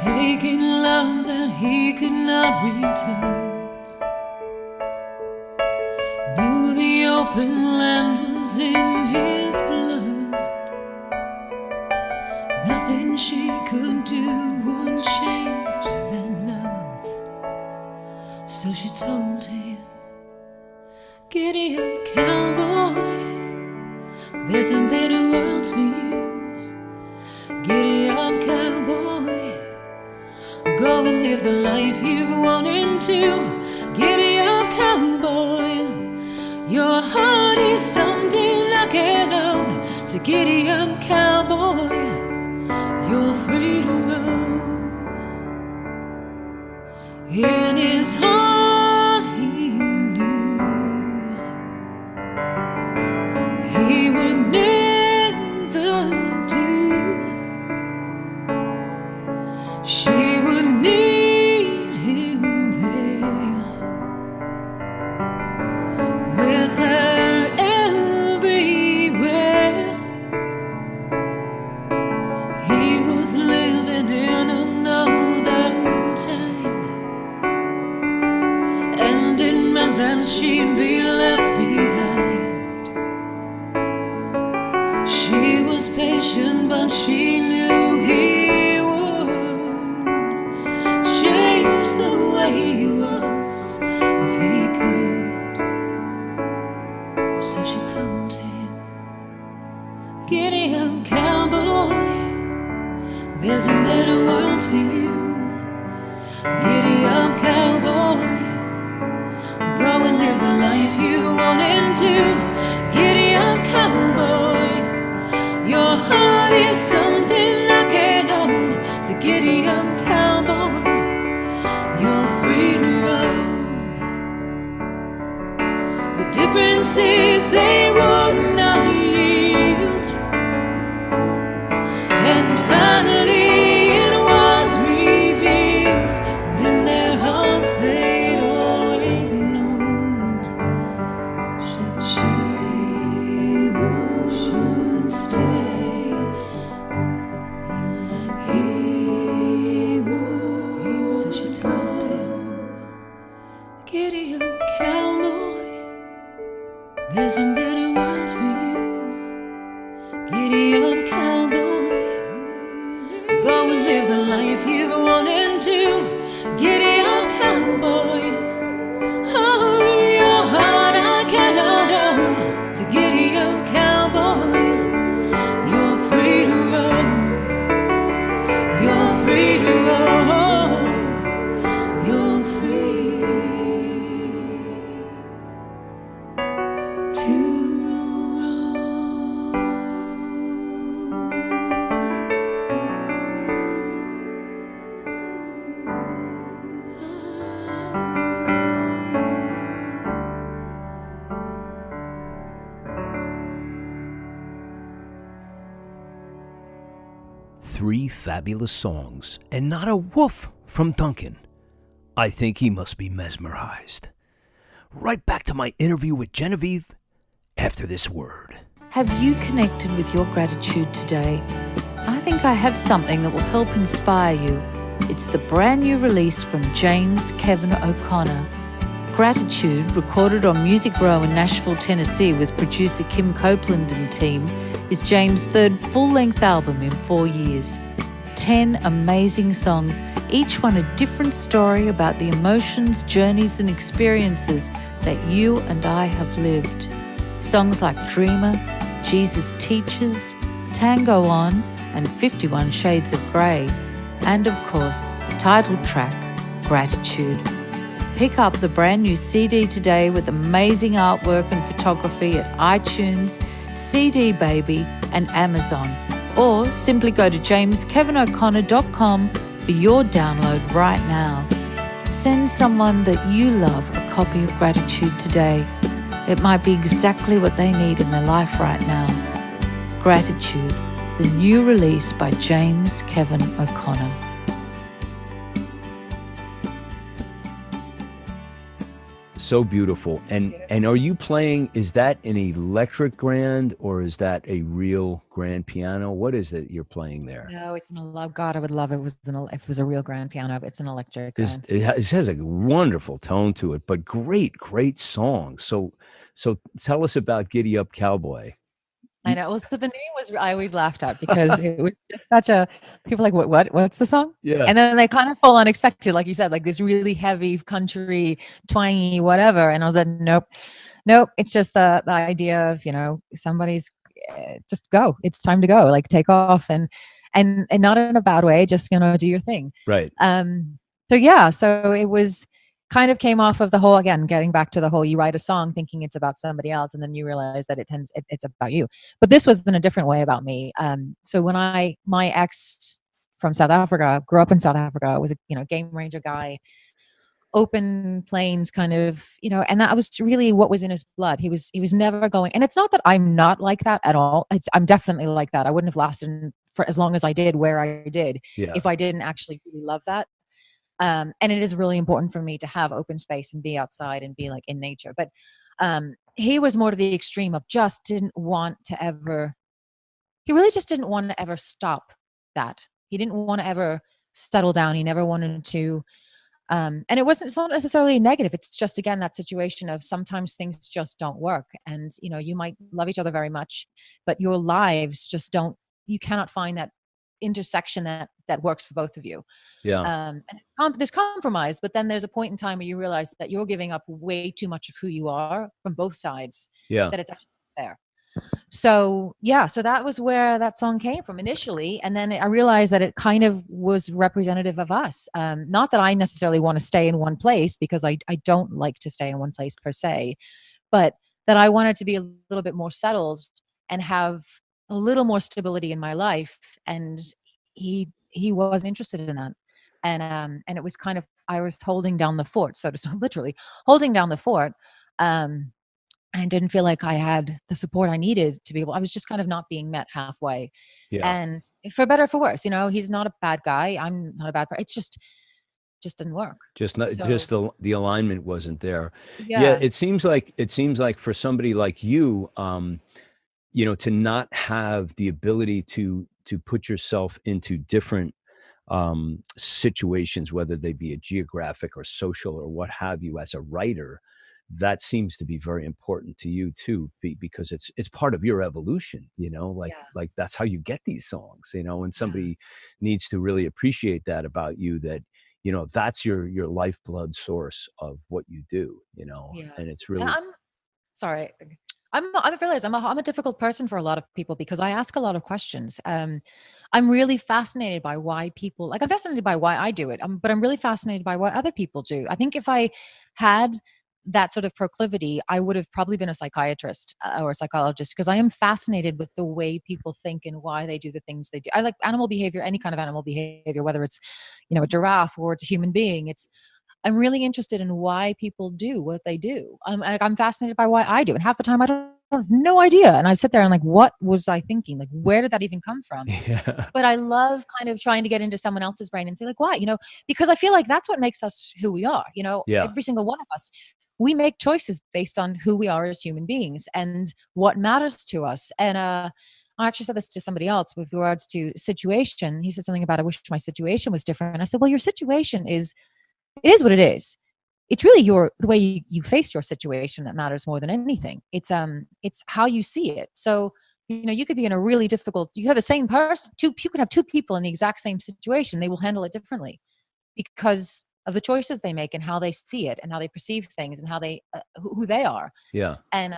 taking love that he could not return. Knew the open land was in his blood. Nothing she could do would change that love. So she told him, giddy up, cowboy, there's a better world for you. Giddy up, cowboy, go and live the life you've wanted to. Giddy up, cowboy, your heart is something I can't own. So giddy up, cowboy, you're free to roam. In his heart he knew he would never do. She would need him there with her everywhere. and it meant that she'd be left behind. She was patient, but she knew he would change the way he was if he could. So she told him, "Giddy up, cowboy, there's a better world for you. Giddy up, cowboy, go and live the life you wanted to. Giddy up, cowboy, your heart is something I can't own. So giddy up, cowboy, you're free to roam." The difference is they would not yield, and finally it was revealed what in their hearts they'd always known. She would stay. He would. So she told him, "Giddy up, cowboy, there's a better world for you. Giddy up, cowboy, go and live the life you wanted to. Giddy up, cowboy, oh, your heart I cannot own. So giddy up, cowboy, you're free to roam. You're free to roam. You're free to Three fabulous songs, and not a woof from Duncan. I think he must be mesmerized. Right back to my interview with Genevieve after this word. Have you connected with your gratitude today? I think I have something that will help inspire you. It's the brand new release from James Kevin O'Connor. Gratitude, recorded on Music Row in Nashville, Tennessee with producer Kim Copeland and team, is James' third full-length album in 4 years. 10 amazing songs, each one a different story about the emotions, journeys and experiences that you and I have lived. Songs like Dreamer, Jesus Teaches, Tango On and 51 Shades of Grey, and of course, the title track, Gratitude. Pick up the brand new CD today with amazing artwork and photography at iTunes, CD Baby and Amazon, or simply go to jameskevinoconnor.com for your download right now. Send someone that you love a copy of Gratitude today. It might be exactly what they need in their life right now. Gratitude, the new release by James Kevin O'Connor. So beautiful. And are you playing, is that an electric grand or is that a real grand piano? What is it you're playing there? No, it's God, I would love it if it was a real grand piano. It's an electric grand. It has a wonderful tone to it, but great song. So tell us about Giddy Up Cowboy. I know. Well, so the name I always laughed at because it was just such a, people are like, what's the song? Yeah. And then they kind of full unexpected, like you said, like this really heavy country, twangy, whatever. And I was like, nope. It's just the idea of, somebody's just go. It's time to go, like take off and not in a bad way, just, do your thing. Right. So it was kind of came off of the whole, again, getting back to the whole, you write a song thinking it's about somebody else and then you realize that it's about you. But this was in a different way about me. So when my ex from South Africa, grew up in South Africa, was a game ranger guy, open plains kind of, and that was really what was in his blood. He was never going, and it's not that I'm not like that at all. I'm definitely like that. I wouldn't have lasted for as long as I did where I did if I didn't actually really love that. And it is really important for me to have open space and be outside and be like in nature. But he was more to the extreme of he really just didn't want to ever stop that. He didn't want to ever settle down. He never wanted to And it's not necessarily negative. It's just, again, that situation of sometimes things just don't work. And, you might love each other very much, but your lives just don't, you cannot find that intersection that works for both of you. Yeah. And there's compromise, but then there's a point in time where you realize that you're giving up way too much of who you are from both sides, Yeah. that it's actually fair. So yeah, so that was where that song came from initially. And then I realized that it kind of was representative of us. Not that I necessarily want to stay in one place, because I don't like to stay in one place per se, but that I wanted to be a little bit more settled and have a little more stability in my life. And he wasn't interested in that. And it was kind of, I was holding down the fort, so to literally holding down the fort. I didn't feel like I had the support I needed to be able, I was just kind of not being met halfway. Yeah. And for better or for worse, he's not a bad guy. I'm not a bad person. It's just didn't work. Just not, So, just the alignment wasn't there. Yeah. yeah. It seems like for somebody like you, to not have the ability to put yourself into different situations, whether they be a geographic or social or what have you, as a writer, that seems to be very important to you too, because it's part of your evolution, Yeah. like that's how you get these songs, and Yeah. somebody needs to really appreciate that about you, that that's your lifeblood source of what you do, Yeah. and it's And really. sorry. I've realized I'm a difficult person for a lot of people because I ask a lot of questions. I'm really fascinated by why people, like, I'm fascinated by why I do it, but I'm really fascinated by what other people do. I think if I had that sort of proclivity, I would have probably been a psychiatrist or a psychologist, because I am fascinated with the way people think and why they do the things they do. I like animal behavior, any kind of animal behavior, whether it's, a giraffe or it's a human being. I'm really interested in why people do what they do. I'm fascinated by why I do. And half the time I don't have no idea. And I sit there and like, what was I thinking? Like, where did that even come from? Yeah. But I love kind of trying to get into someone else's brain and say like, why? Because I feel like that's what makes us who we are. Yeah. Every single one of us, we make choices based on who we are as human beings and what matters to us. And I actually said this to somebody else with regards to situation. He said something about, I wish my situation was different. And I said, well, your situation it is what it is. It's really the way you face your situation that matters more than anything. It's how you see it. So, you could be in a really difficult, you have the same person, you could have two people in the exact same situation. They will handle it differently because of the choices they make and how they see it and how they perceive things and how they, who they are. Yeah. And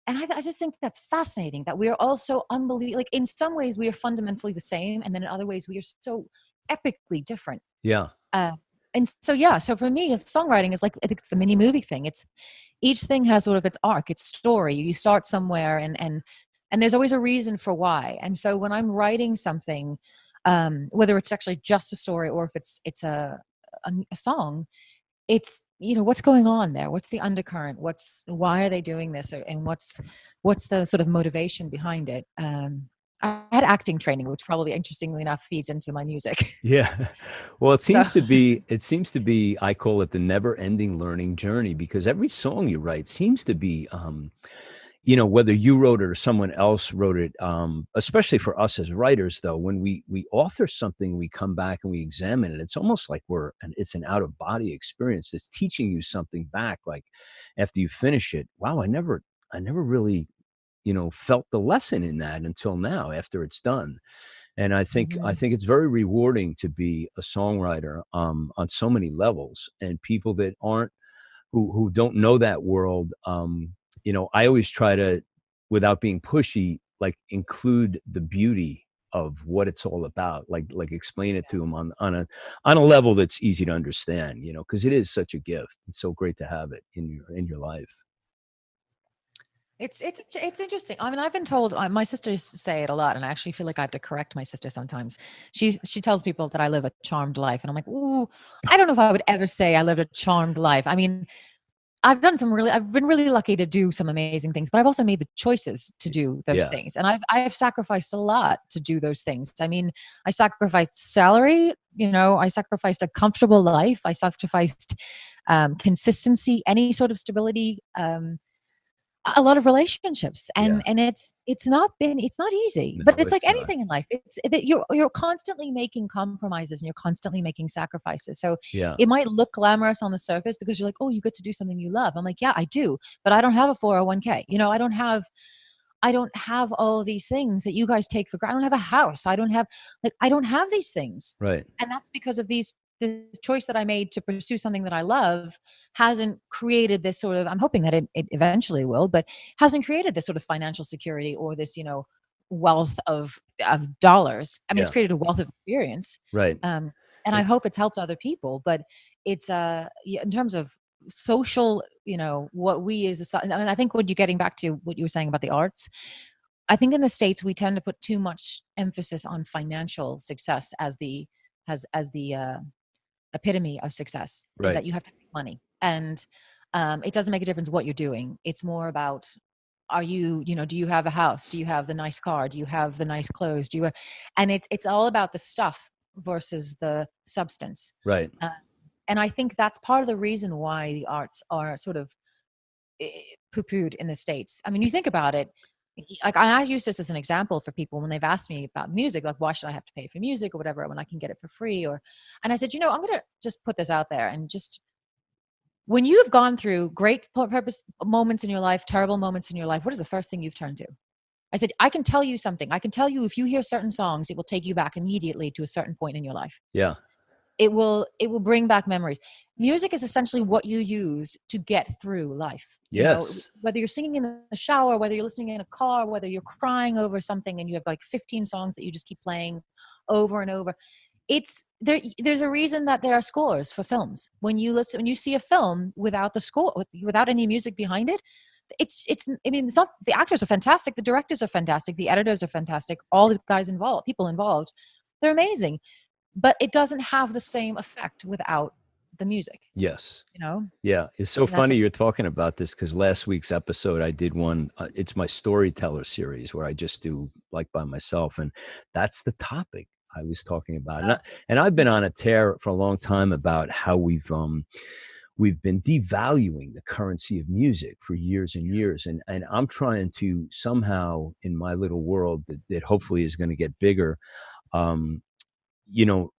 I just think that's fascinating that we are all so unbelievable. Like, in some ways we are fundamentally the same. And then in other ways we are so epically different. Yeah. And so, yeah, so for me, songwriting is like, I think it's the mini movie thing. It's each thing has sort of its arc, its story. You start somewhere and there's always a reason for why. And so when I'm writing something, whether it's actually just a story or if it's a song, it's, what's going on there? What's the undercurrent? Why are they doing this? And what's the sort of motivation behind it? I had acting training, which probably, interestingly enough, feeds into my music. Yeah. Well, it So seems to be, I call it the never ending learning journey, because every song you write seems to be, whether you wrote it or someone else wrote it, especially for us as writers, though, when we author something, we come back and we examine it. It's almost like it's an out of body experience. It's teaching you something back. Like after you finish it, wow, I never really, felt the lesson in that until now after it's done. And I think Mhm. it's very rewarding to be a songwriter, on so many levels, and people that aren't, who don't know that world. I always try to, without being pushy, like include the beauty of what it's all about, like explain it to them on a level that's easy to understand, because it is such a gift. It's so great to have it in your life. It's interesting. I mean, I've been told, my sisters say it a lot, and I actually feel like I have to correct my sister sometimes. She tells people that I live a charmed life, and I'm like, ooh, I don't know if I would ever say I lived a charmed life. I mean, I've been really lucky to do some amazing things, but I've also made the choices to do those Yeah. things, and I have sacrificed a lot to do those things. I mean, I sacrificed salary, I sacrificed a comfortable life, I sacrificed consistency, any sort of stability. a lot of relationships, and Yeah. it's not easy, No, but it's like it's not. anything in life. It's that you're constantly making compromises and you're constantly making sacrifices. So Yeah. it might look glamorous on the surface because you're like, oh, you get to do something you love. I'm like, yeah, I do, but I don't have a 401k. I don't have all these things that you guys take for granted. I don't have a house. I don't have these things. Right. And that's because of the choice that I made to pursue something that I love hasn't created this sort of, I'm hoping that it eventually will, but hasn't created this sort of financial security or this, wealth of dollars. I mean, it's Yeah. created a wealth of experience. Right. And I It- hope it's helped other people, but it's yeah, in terms of social, what we as a I mean, I think when you're getting back to what you were saying about the arts, I think in the States we tend to put too much emphasis on financial success as the epitome of success, is right. that you have to make money. And it doesn't make a difference what you're doing. It's more about, do you have a house? Do you have the nice car? Do you have the nice clothes? And it's all about the stuff versus the substance. Right. Uh, and I think that's part of the reason why the arts are sort of eh, poo-pooed in the States. I mean, you think about it, like I use this as an example for people when they've asked me about music, like why should I have to pay for music or whatever when I can get it for free? And I said, I'm going to just put this out there and just when you have gone through great purpose moments in your life, terrible moments in your life, what is the first thing you've turned to? I said, I can tell you something. I can tell you if you hear certain songs, it will take you back immediately to a certain point in your life. Yeah. It will bring back memories. Music is essentially what you use to get through life. Yes. Whether you're singing in the shower, whether you're listening in a car, whether you're crying over something and you have like 15 songs that you just keep playing over and over. There's a reason that there are scores for films. When you see a film without the score, without any music behind it, I mean, it's not, the actors are fantastic, the directors are fantastic, the editors are fantastic, all the people involved, they're amazing, but it doesn't have the same effect without the music, Yes. you know? Yeah. It's so And that's funny what, you're talking about this because last week's episode, I did one. It's my storyteller series where I just do like by myself. And that's the topic I was talking about. And I've been on a tear for a long time about how we've been devaluing the currency of music for years and years. And I'm trying to somehow in my little world that hopefully is going to get bigger, um,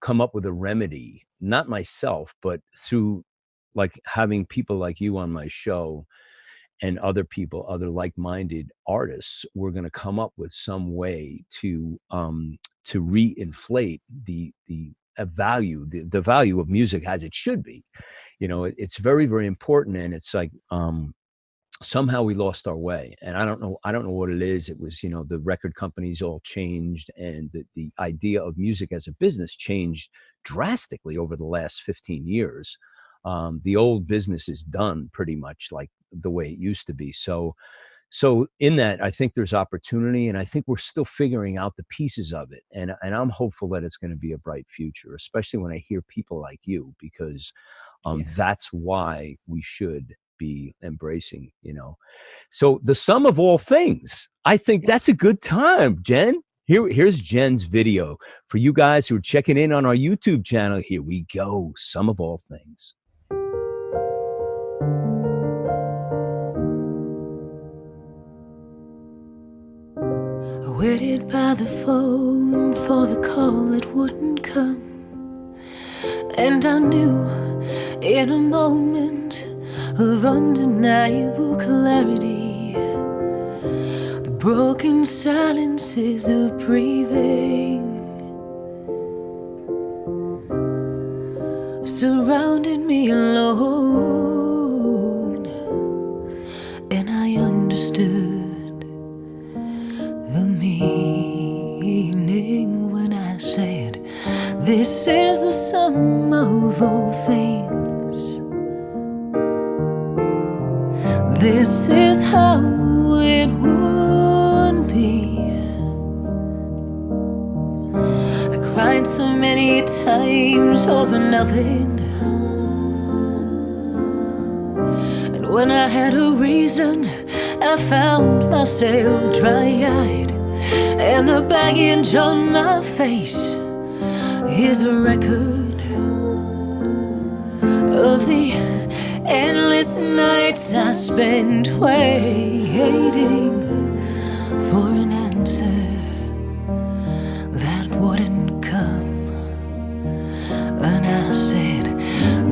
come up with a remedy, not myself, but through like having people like you on my show and other people, other like-minded artists, we're going to come up with some way to reinflate the value, the value of music as it should be. It's very, very important. And it's like, somehow we lost our way, and I don't know what it is. It was, the record companies all changed, and the idea of music as a business changed drastically over the last 15 years. The old business is done pretty much like the way it used to be. So in that, I think there's opportunity, and I think we're still figuring out the pieces of it, and I'm hopeful that it's going to be a bright future, especially when I hear people like you, because yes. that's why we should be embracing, So the sum of all things, I think that's a good time, Jen. Here's Jen's video for you guys who are checking in on our YouTube channel. Here we go. Sum of all things. I waited by the phone for the call that wouldn't come, and I knew in a moment of undeniable clarity, the broken silences of breathing surrounded me alone, and I understood the meaning when I said, this is the sum of all things. This is how it would be. I cried so many times over nothing, and when I had a reason, I found myself dry-eyed, and the baggage on my face is a record of the endless Countless nights I spent waiting for an answer that wouldn't come. And I said,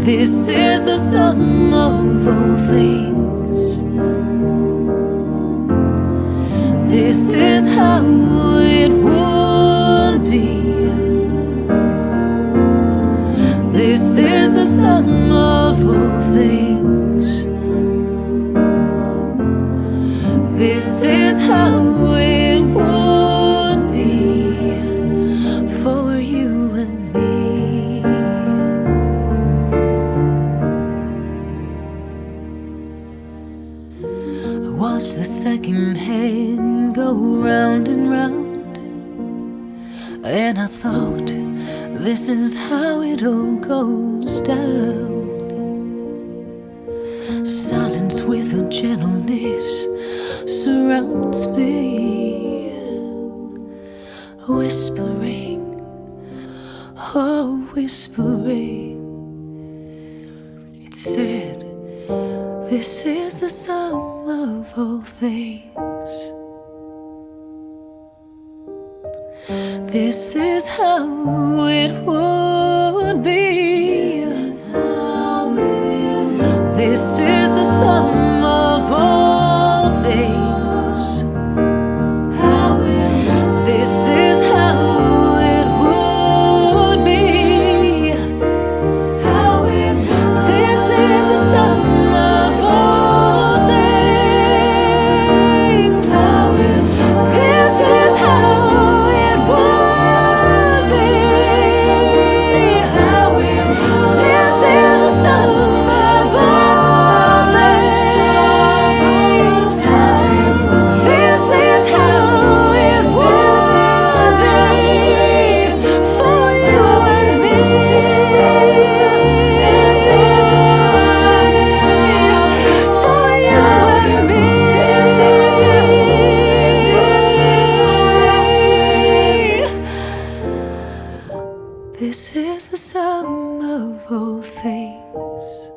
this is the sum of all things. This is how it would be. This is the sum of all things. This is how it would be for you and me. I watched the second hand go round and round, and I thought, this is how it all goes down. Silence with a gentleness surrounds me, whispering, oh, whispering. It said, this is the sum of all things. This is how it would be. This is the sum of all things. This is how it would be. This is the sum of all things. This is how it would be. This is the sum of all things. This is how it would be for you and me. For you and me. This is the sum of all things.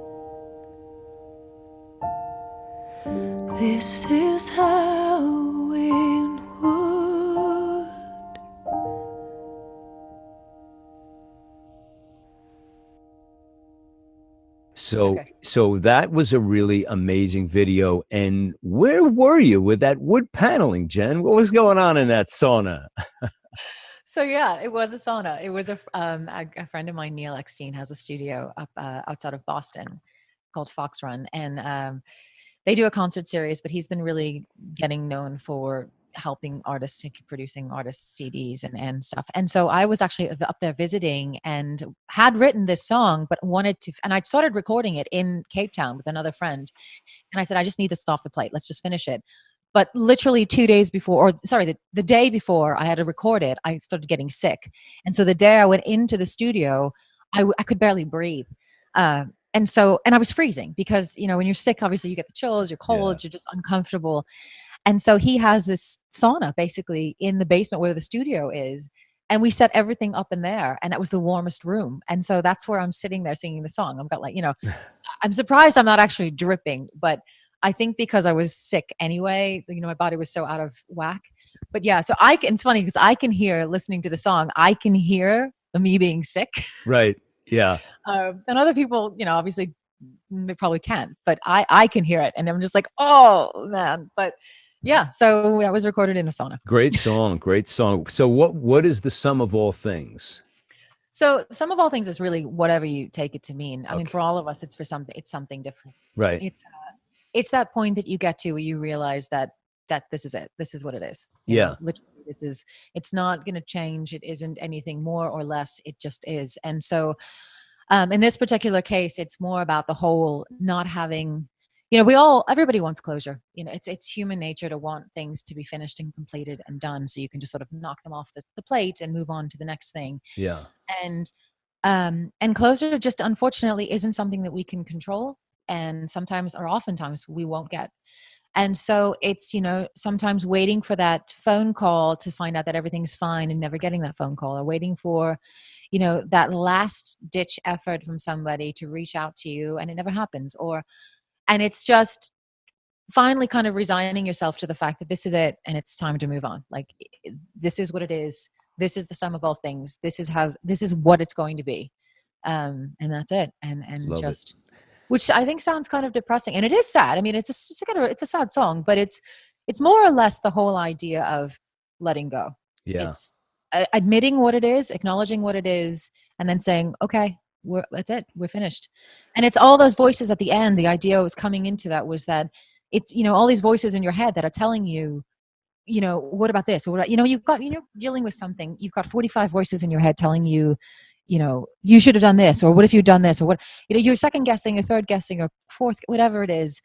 This is how it would. So that was a really amazing video. And where were you with that wood paneling, Jen? What was going on in that sauna? So yeah, it was a sauna. It was a friend of mine, Neil Eckstein, has a studio up outside of Boston called Fox Run, and they do a concert series. But he's been really getting known for helping artists, producing artists' CDs and stuff. And so I was actually up there visiting and had written this song, but wanted to. And I'd started recording it in Cape Town with another friend, and I said, I just need this off the plate. Let's just finish it. But literally 2 days before, or sorry, the day before I had to record it, I started getting sick. And so the day I went into the studio, I could barely breathe. And I was freezing because, when you're sick, obviously you get the chills, you're cold, you're just uncomfortable. And so he has this sauna basically in the basement where the studio is. And we set everything up in there, and that was the warmest room. And so that's where I'm sitting there singing the song. I've got I'm surprised I'm not actually dripping, but I think because I was sick anyway, my body was so out of whack. But yeah, so it's funny because I can hear, listening to the song, I can hear me being sick. Right. Yeah. And other people, obviously they probably can't, but I can hear it. And I'm just like, oh man. But yeah, so that was recorded in a sauna. Great song. Great song. So what is the sum of all things? So sum of all things is really whatever you take it to mean. I mean, for all of us, it's something different. Right. It's that point that you get to where you realize that this is it. This is what it is. Literally, it's not going to change. It isn't anything more or less. It just is. And so in this particular case, it's more about the whole not having, everybody wants closure. It's human nature to want things to be finished and completed and done. So you can just sort of knock them off the plate and move on to the next thing. Yeah. And closure just unfortunately isn't something that we can control. And sometimes or oftentimes we won't get. And so it's, sometimes waiting for that phone call to find out that everything's fine and never getting that phone call, or waiting for, that last ditch effort from somebody to reach out to you and it never happens. Or, And it's just finally kind of resigning yourself to the fact that this is it and it's time to move on. Like, this is what it is. This is the sum of all things. This is what it's going to be. And that's it. And Love it. just, which I think sounds kind of depressing, and it is sad. I mean, it's a sad song, but it's more or less the whole idea of letting go. Yeah. It's admitting what it is, acknowledging what it is, and then saying, okay, that's it. We're finished. And it's all those voices at the end. The idea was coming into that was that it's, all these voices in your head that are telling you, what about this? Or what, you've got, dealing with something, you've got 45 voices in your head telling you, you should have done this, or what if you'd done this, or what, you're second guessing or third guessing or fourth, whatever it is.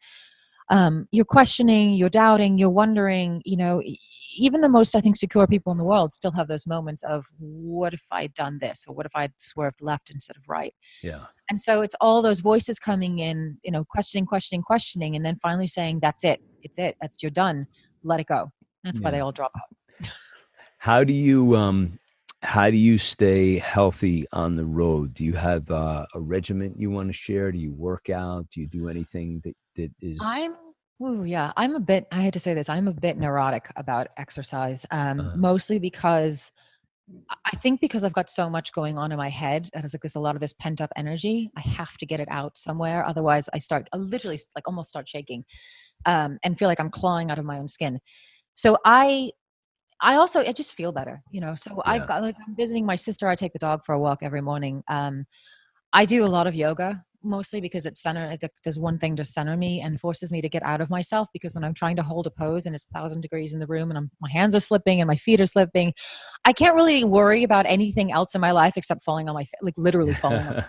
You're questioning, you're doubting, you're wondering, even the most, I think, secure people in the world still have those moments of, what if I'd done this? Or what if I'd swerved left instead of right? Yeah. And so it's all those voices coming in, questioning, and then finally saying, that's it. It's it. You're done. Let it go. That's why they all drop out. How do you stay healthy on the road? Do you have a regiment you want to share? Do you work out? Do you do anything that is? I had to say this, I'm a bit neurotic about exercise, mostly because I think because I've got so much going on in my head, that is like there's a lot of this pent up energy. I have to get it out somewhere. Otherwise I literally like almost start shaking, and feel like I'm clawing out of my own skin. So I just feel better, so I've got, like, I'm visiting my sister. I take the dog for a walk every morning. I do a lot of yoga, mostly because it does one thing to center me and forces me to get out of myself, because when I'm trying to hold a pose and it's 1,000 degrees in the room and my hands are slipping and my feet are slipping, I can't really worry about anything else in my life except falling on my face, like literally falling on my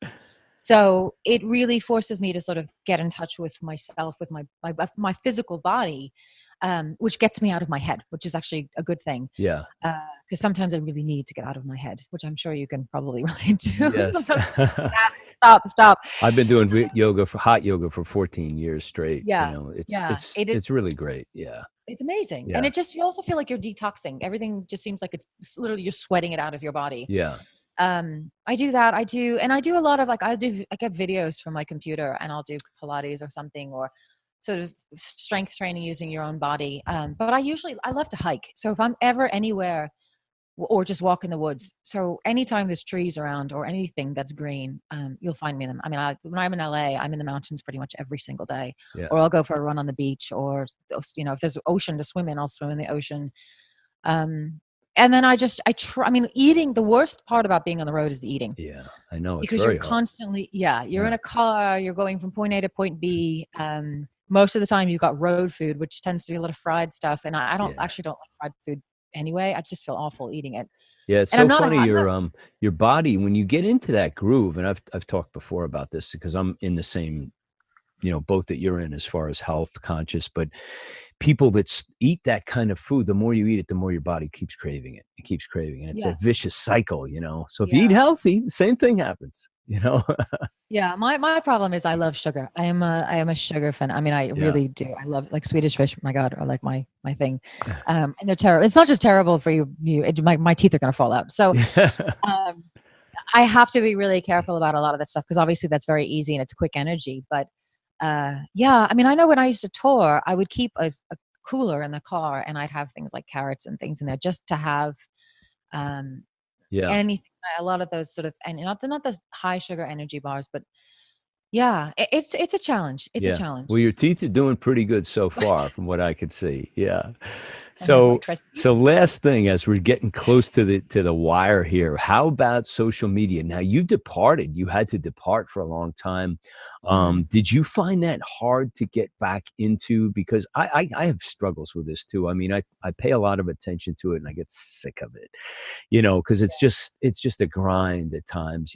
face. So it really forces me to sort of get in touch with myself, with my physical body, which gets me out of my head, which is actually a good thing. Yeah. Because sometimes I really need to get out of my head, which I'm sure you can probably relate to. Yes. Stop. I've been doing hot yoga for 14 years straight. Yeah. It's really great. Yeah. It's amazing. Yeah. And you also feel like you're detoxing. Everything just seems like it's literally, you're sweating it out of your body. Yeah. I do that. I do a lot of I get videos from my computer, and I'll do Pilates or something, or sort of strength training using your own body. But I love to hike. So if I'm ever anywhere, or just walk in the woods. So anytime there's trees around or anything that's green, you'll find me in them. I mean, when I'm in LA, I'm in the mountains pretty much every single day, or I'll go for a run on the beach, or, if there's ocean to swim in, I'll swim in the ocean. And then eating, the worst part about being on the road is the eating. Yeah, I know. It's because very you're hard. constantly, you're in a car, you're going from point A to point B. Most of the time you've got road food, which tends to be a lot of fried stuff. And I don't like fried food anyway. I just feel awful eating it. Yeah, it's so funny. Your body, when you get into that groove, and I've talked before about this because I'm in the same, boat that you're in as far as health conscious, but people that eat that kind of food, the more you eat it, the more your body keeps craving it. It keeps craving it. It's a vicious cycle, So if you eat healthy, the same thing happens, Yeah, my problem is I love sugar. I am a sugar fan. I mean, I really do. I love, like, Swedish fish. My God, are like my thing. And they're terrible. It's not just terrible for you. My teeth are gonna fall out. So I have to be really careful about a lot of that stuff, because obviously that's very easy and it's quick energy. But I mean, I know when I used to tour, I would keep a cooler in the car, and I'd have things like carrots and things in there just to have anything. A lot of those sort of, and not the high sugar energy bars, but it's a challenge. It's a challenge. Well, your teeth are doing pretty good so far, from what I could see. Yeah. So last thing, as we're getting close to the wire here, how about social media? Now, you had to depart for a long time. Did you find that hard to get back into? Because I have struggles with this too. I mean, I pay a lot of attention to it, and I get sick of it, because it's just a grind at times,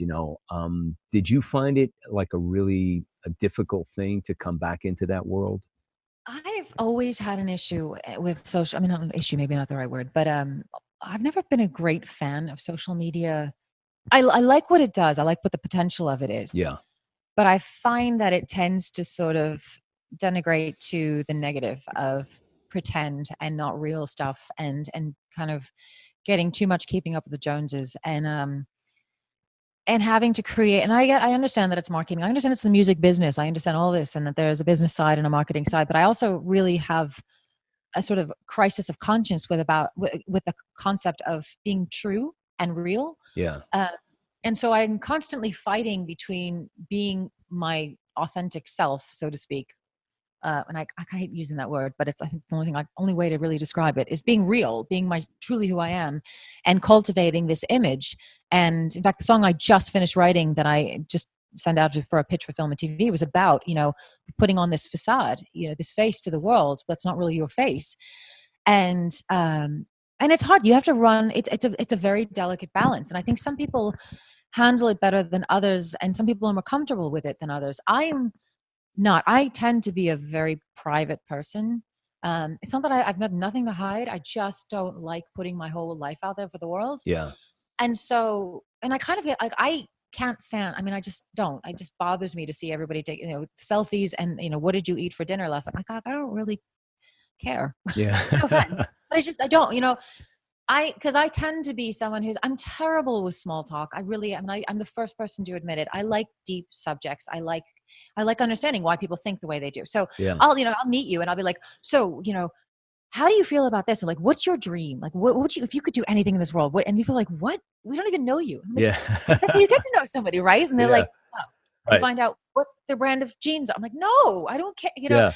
did you find it like a difficult thing to come back into that world? I've always had an issue with social. I mean, not an issue, maybe not the right word, but I've never been a great fan of social media. I like what it does. I like what the potential of it is. Yeah. But I find that it tends to sort of denigrate to the negative of pretend and not real stuff, and kind of getting too much keeping up with the Joneses. And and having to create, and I understand that it's marketing. I understand it's the music business. I understand all this, and that there's a business side and a marketing side. But I also really have a sort of crisis of conscience with the concept of being true and real. Yeah. And so I'm constantly fighting between being my authentic self, so to speak. And I hate using that word, but it's, I think, the only way to really describe it is being real, being truly who I am, and cultivating this image. And in fact, the song I just finished writing that I just sent out for a pitch for film and TV was about, putting on this facade, this face to the world, but it's not really your face. And it's hard. You have to run. It's a very delicate balance. And I think some people handle it better than others, and some people are more comfortable with it than others. I am not. I tend to be a very private person. It's not that I've got nothing to hide. I just don't like putting my whole life out there for the world. Yeah. And so, and I kind of get like, I can't stand, I just don't. It just bothers me to see everybody take, selfies and, what did you eat for dinner last night? I don't really care. Yeah. No offense. But I don't, because I tend to be someone I'm terrible with small talk. I really am. I'm the first person to admit it. I like deep subjects. I like understanding why people think the way they do. So yeah. I'll meet you and I'll be like, so, how do you feel about this? I'm like, what's your dream? Like, what would you, if you could do anything in this world? What? And people are like, what? We don't even know you. I'm like, yeah. That's how you get to know somebody, right? And they're like, oh. Right. You find out what their brand of jeans are. I'm like, no, I don't care. Yeah.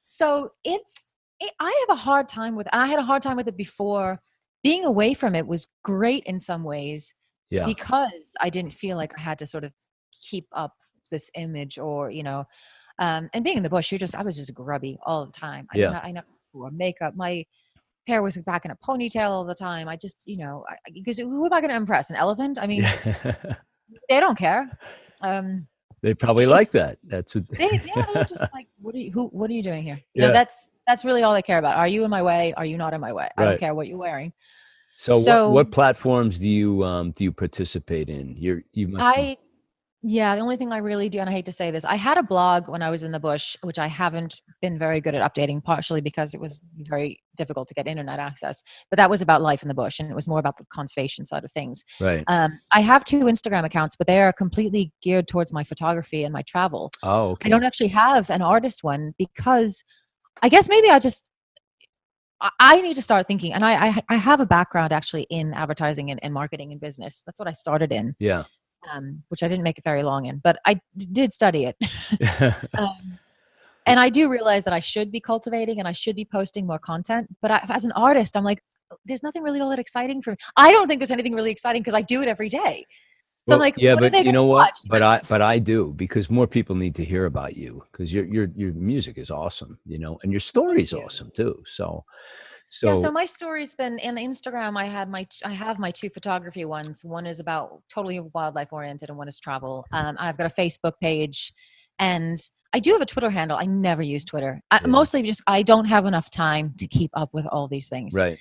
So I have a hard time with, and I had a hard time with it before. Being away from it was great in some ways, because I didn't feel like I had to sort of keep up this image or, and being in the bush, I was just grubby all the time. I never wore makeup. My hair was back in a ponytail all the time. I just, because who am I going to impress? An elephant? I mean, they don't care. They probably like that. That's what they're just like, what are you doing here? That's really all they care about. Are you in my way? Are you not in my way? I don't care what you're wearing. So what platforms do you participate in? You must. The only thing I really do, and I hate to say this, I had a blog when I was in the bush, which I haven't been very good at updating, partially because it was very difficult to get internet access. But that was about life in the bush, and it was more about the conservation side of things. Right. I have 2 Instagram accounts, but they are completely geared towards my photography and my travel. Oh, okay. I don't actually have an artist one because I guess maybe I need to start thinking, and I have a background actually in advertising and marketing and business. That's what I started in. Yeah. Which I didn't make it very long in, but I did study it. And I do realize that I should be cultivating and I should be posting more content. But as an artist, I'm like, there's nothing really all that exciting for me. I don't think there's anything really exciting because I do it every day. So I'm like, yeah, but you know what? Watch? But I do, because more people need to hear about you, because your music is awesome, and your story is awesome too. So my story's been in Instagram. I have my 2 photography ones. One is about totally wildlife oriented and one is travel. I've got a Facebook page and I do have a Twitter handle. I never use Twitter. Mostly just, I don't have enough time to keep up with all these things. Right.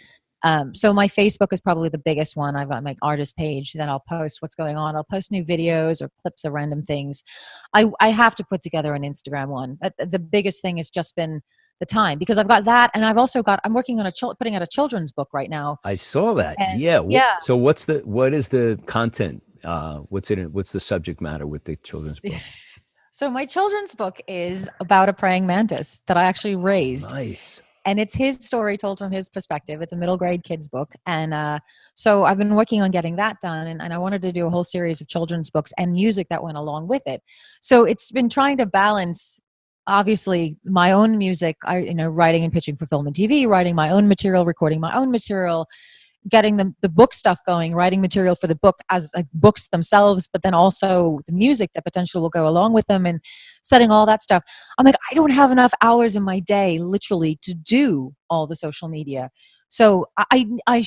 So my Facebook is probably the biggest one. I've got my artist page. Then I'll post what's going on. I'll post new videos or clips of random things. I have to put together an Instagram one. But the biggest thing has just been the time, because I've got that, and I've also got, I'm working on putting out a children's book right now. I saw that. So what is the content? What's the subject matter with the children's book? So my children's book is about a praying mantis that I actually raised. Nice. And it's his story told from his perspective. It's a middle grade kid's book. And so I've been working on getting that done. And I wanted to do a whole series of children's books and music that went along with it. So it's been trying to balance, obviously, my own music, writing and pitching for film and TV, writing my own material, recording my own material, getting the book stuff going, writing material for the book as books themselves, but then also the music that potentially will go along with them and setting all that stuff. I'm like, I don't have enough hours in my day, literally, to do all the social media. So I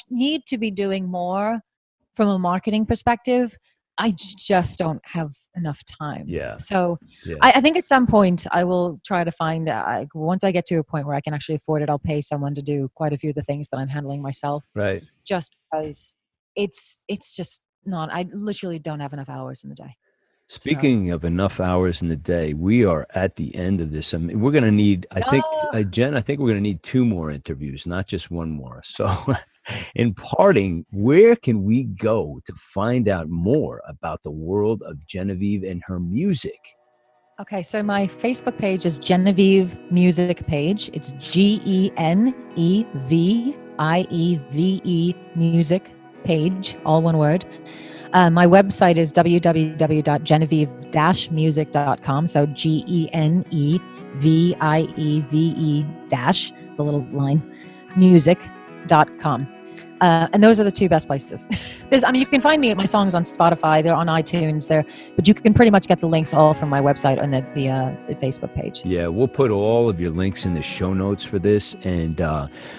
need to be doing more from a marketing perspective. I just don't have enough time. Yeah. So I think at some point I will try to find, once I get to a point where I can actually afford it, I'll pay someone to do quite a few of the things that I'm handling myself. Right. Just because it's just not, I literally don't have enough hours in the day. Speaking of enough hours in the day, we are at the end of this. I mean, we're going to need, I think, Jen, I think we're going to need 2 more interviews, not just 1 more. So In parting, where can we go to find out more about the world of Genevieve and her music? Okay, so my Facebook page is Genevieve Music Page. It's Genevieve Music Page, all one word. My website is www.genevieve-music.com. So Genevieve dash, the little line, music.com. And those are the two best places. You can find my songs on Spotify. They're on iTunes there, but you can pretty much get the links all from my website and the Facebook page. Yeah, we'll put all of your links in the show notes for this. And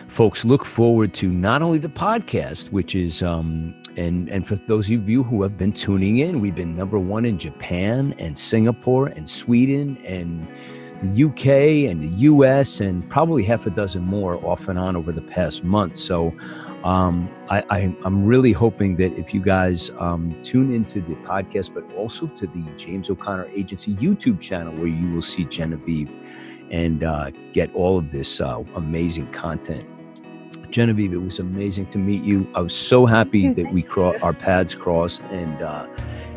folks, look forward to not only the podcast, which is, and for those of you who have been tuning in, we've been #1 in Japan and Singapore and Sweden and the UK and the US and probably half a dozen more off and on over the past month. So I'm really hoping that if you guys tune into the podcast, but also to the James O'Connor Agency YouTube channel, where you will see Genevieve and get all of this amazing content. Genevieve, it was amazing to meet you. I was so happy that our paths crossed, and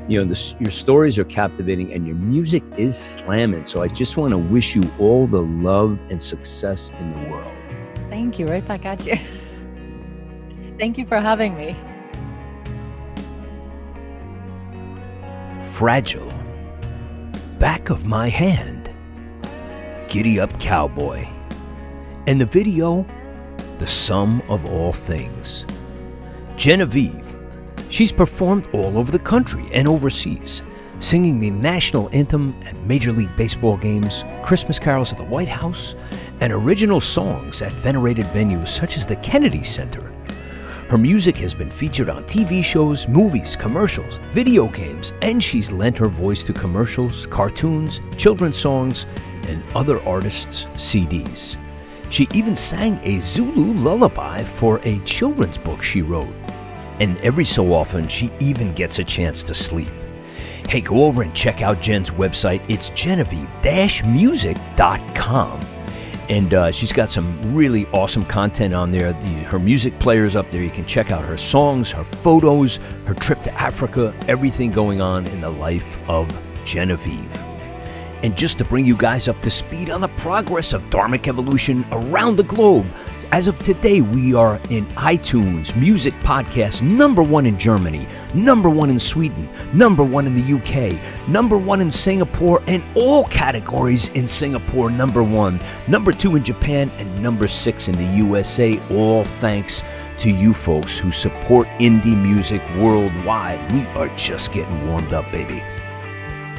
your stories are captivating and your music is slamming. So I just want to wish you all the love and success in the world. Thank you. Right back at you. Thank you for having me. Fragile, Back of My Hand, Giddy Up Cowboy, and the video, The Sum of All Things. Genevieve, she's performed all over the country and overseas, singing the national anthem at Major League Baseball games, Christmas carols at the White House, and original songs at venerated venues such as the Kennedy Center. Her music has been featured on TV shows, movies, commercials, video games, and she's lent her voice to commercials, cartoons, children's songs, and other artists' CDs. She even sang a Zulu lullaby for a children's book she wrote. And every so often, she even gets a chance to sleep. Hey, go over and check out Jen's website. It's genevieve-music.com. And she's got some really awesome content on there. Her music player's up there. You can check out her songs, her photos, her trip to Africa, everything going on in the life of Genevieve. And just to bring you guys up to speed on the progress of Dharmic Evolution around the globe, as of today, we are in iTunes Music Podcast #1 in Germany, #1 in Sweden, #1 in the UK, #1 in Singapore, and all categories in Singapore #1, #2 in Japan, and #6 in the USA, all thanks to you folks who support indie music worldwide. We are just getting warmed up, baby.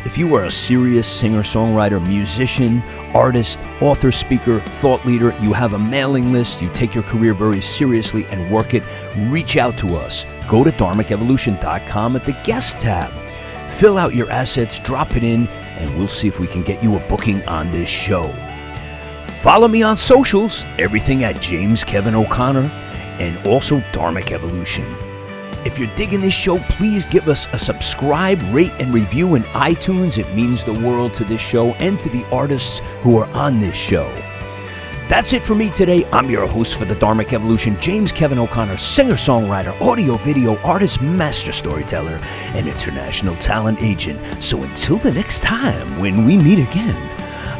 If you are a serious singer-songwriter, musician, artist, author, speaker, thought leader, you have a mailing list, you take your career very seriously and work it, reach out to us. Go to dharmicevolution.com at the guest tab. Fill out your assets, drop it in, and we'll see if we can get you a booking on this show. Follow me on socials, everything at James Kevin O'Connor, and also Dharmic Evolution. If you're digging this show, please give us a subscribe, rate, and review in iTunes. It means the world to this show and to the artists who are on this show. That's it for me today. I'm your host for the Dharmic Evolution, James Kevin O'Connor, singer-songwriter, audio-video artist, master storyteller, and international talent agent. So until the next time when we meet again,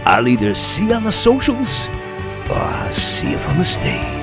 I'll either see you on the socials or I'll see you from the stage.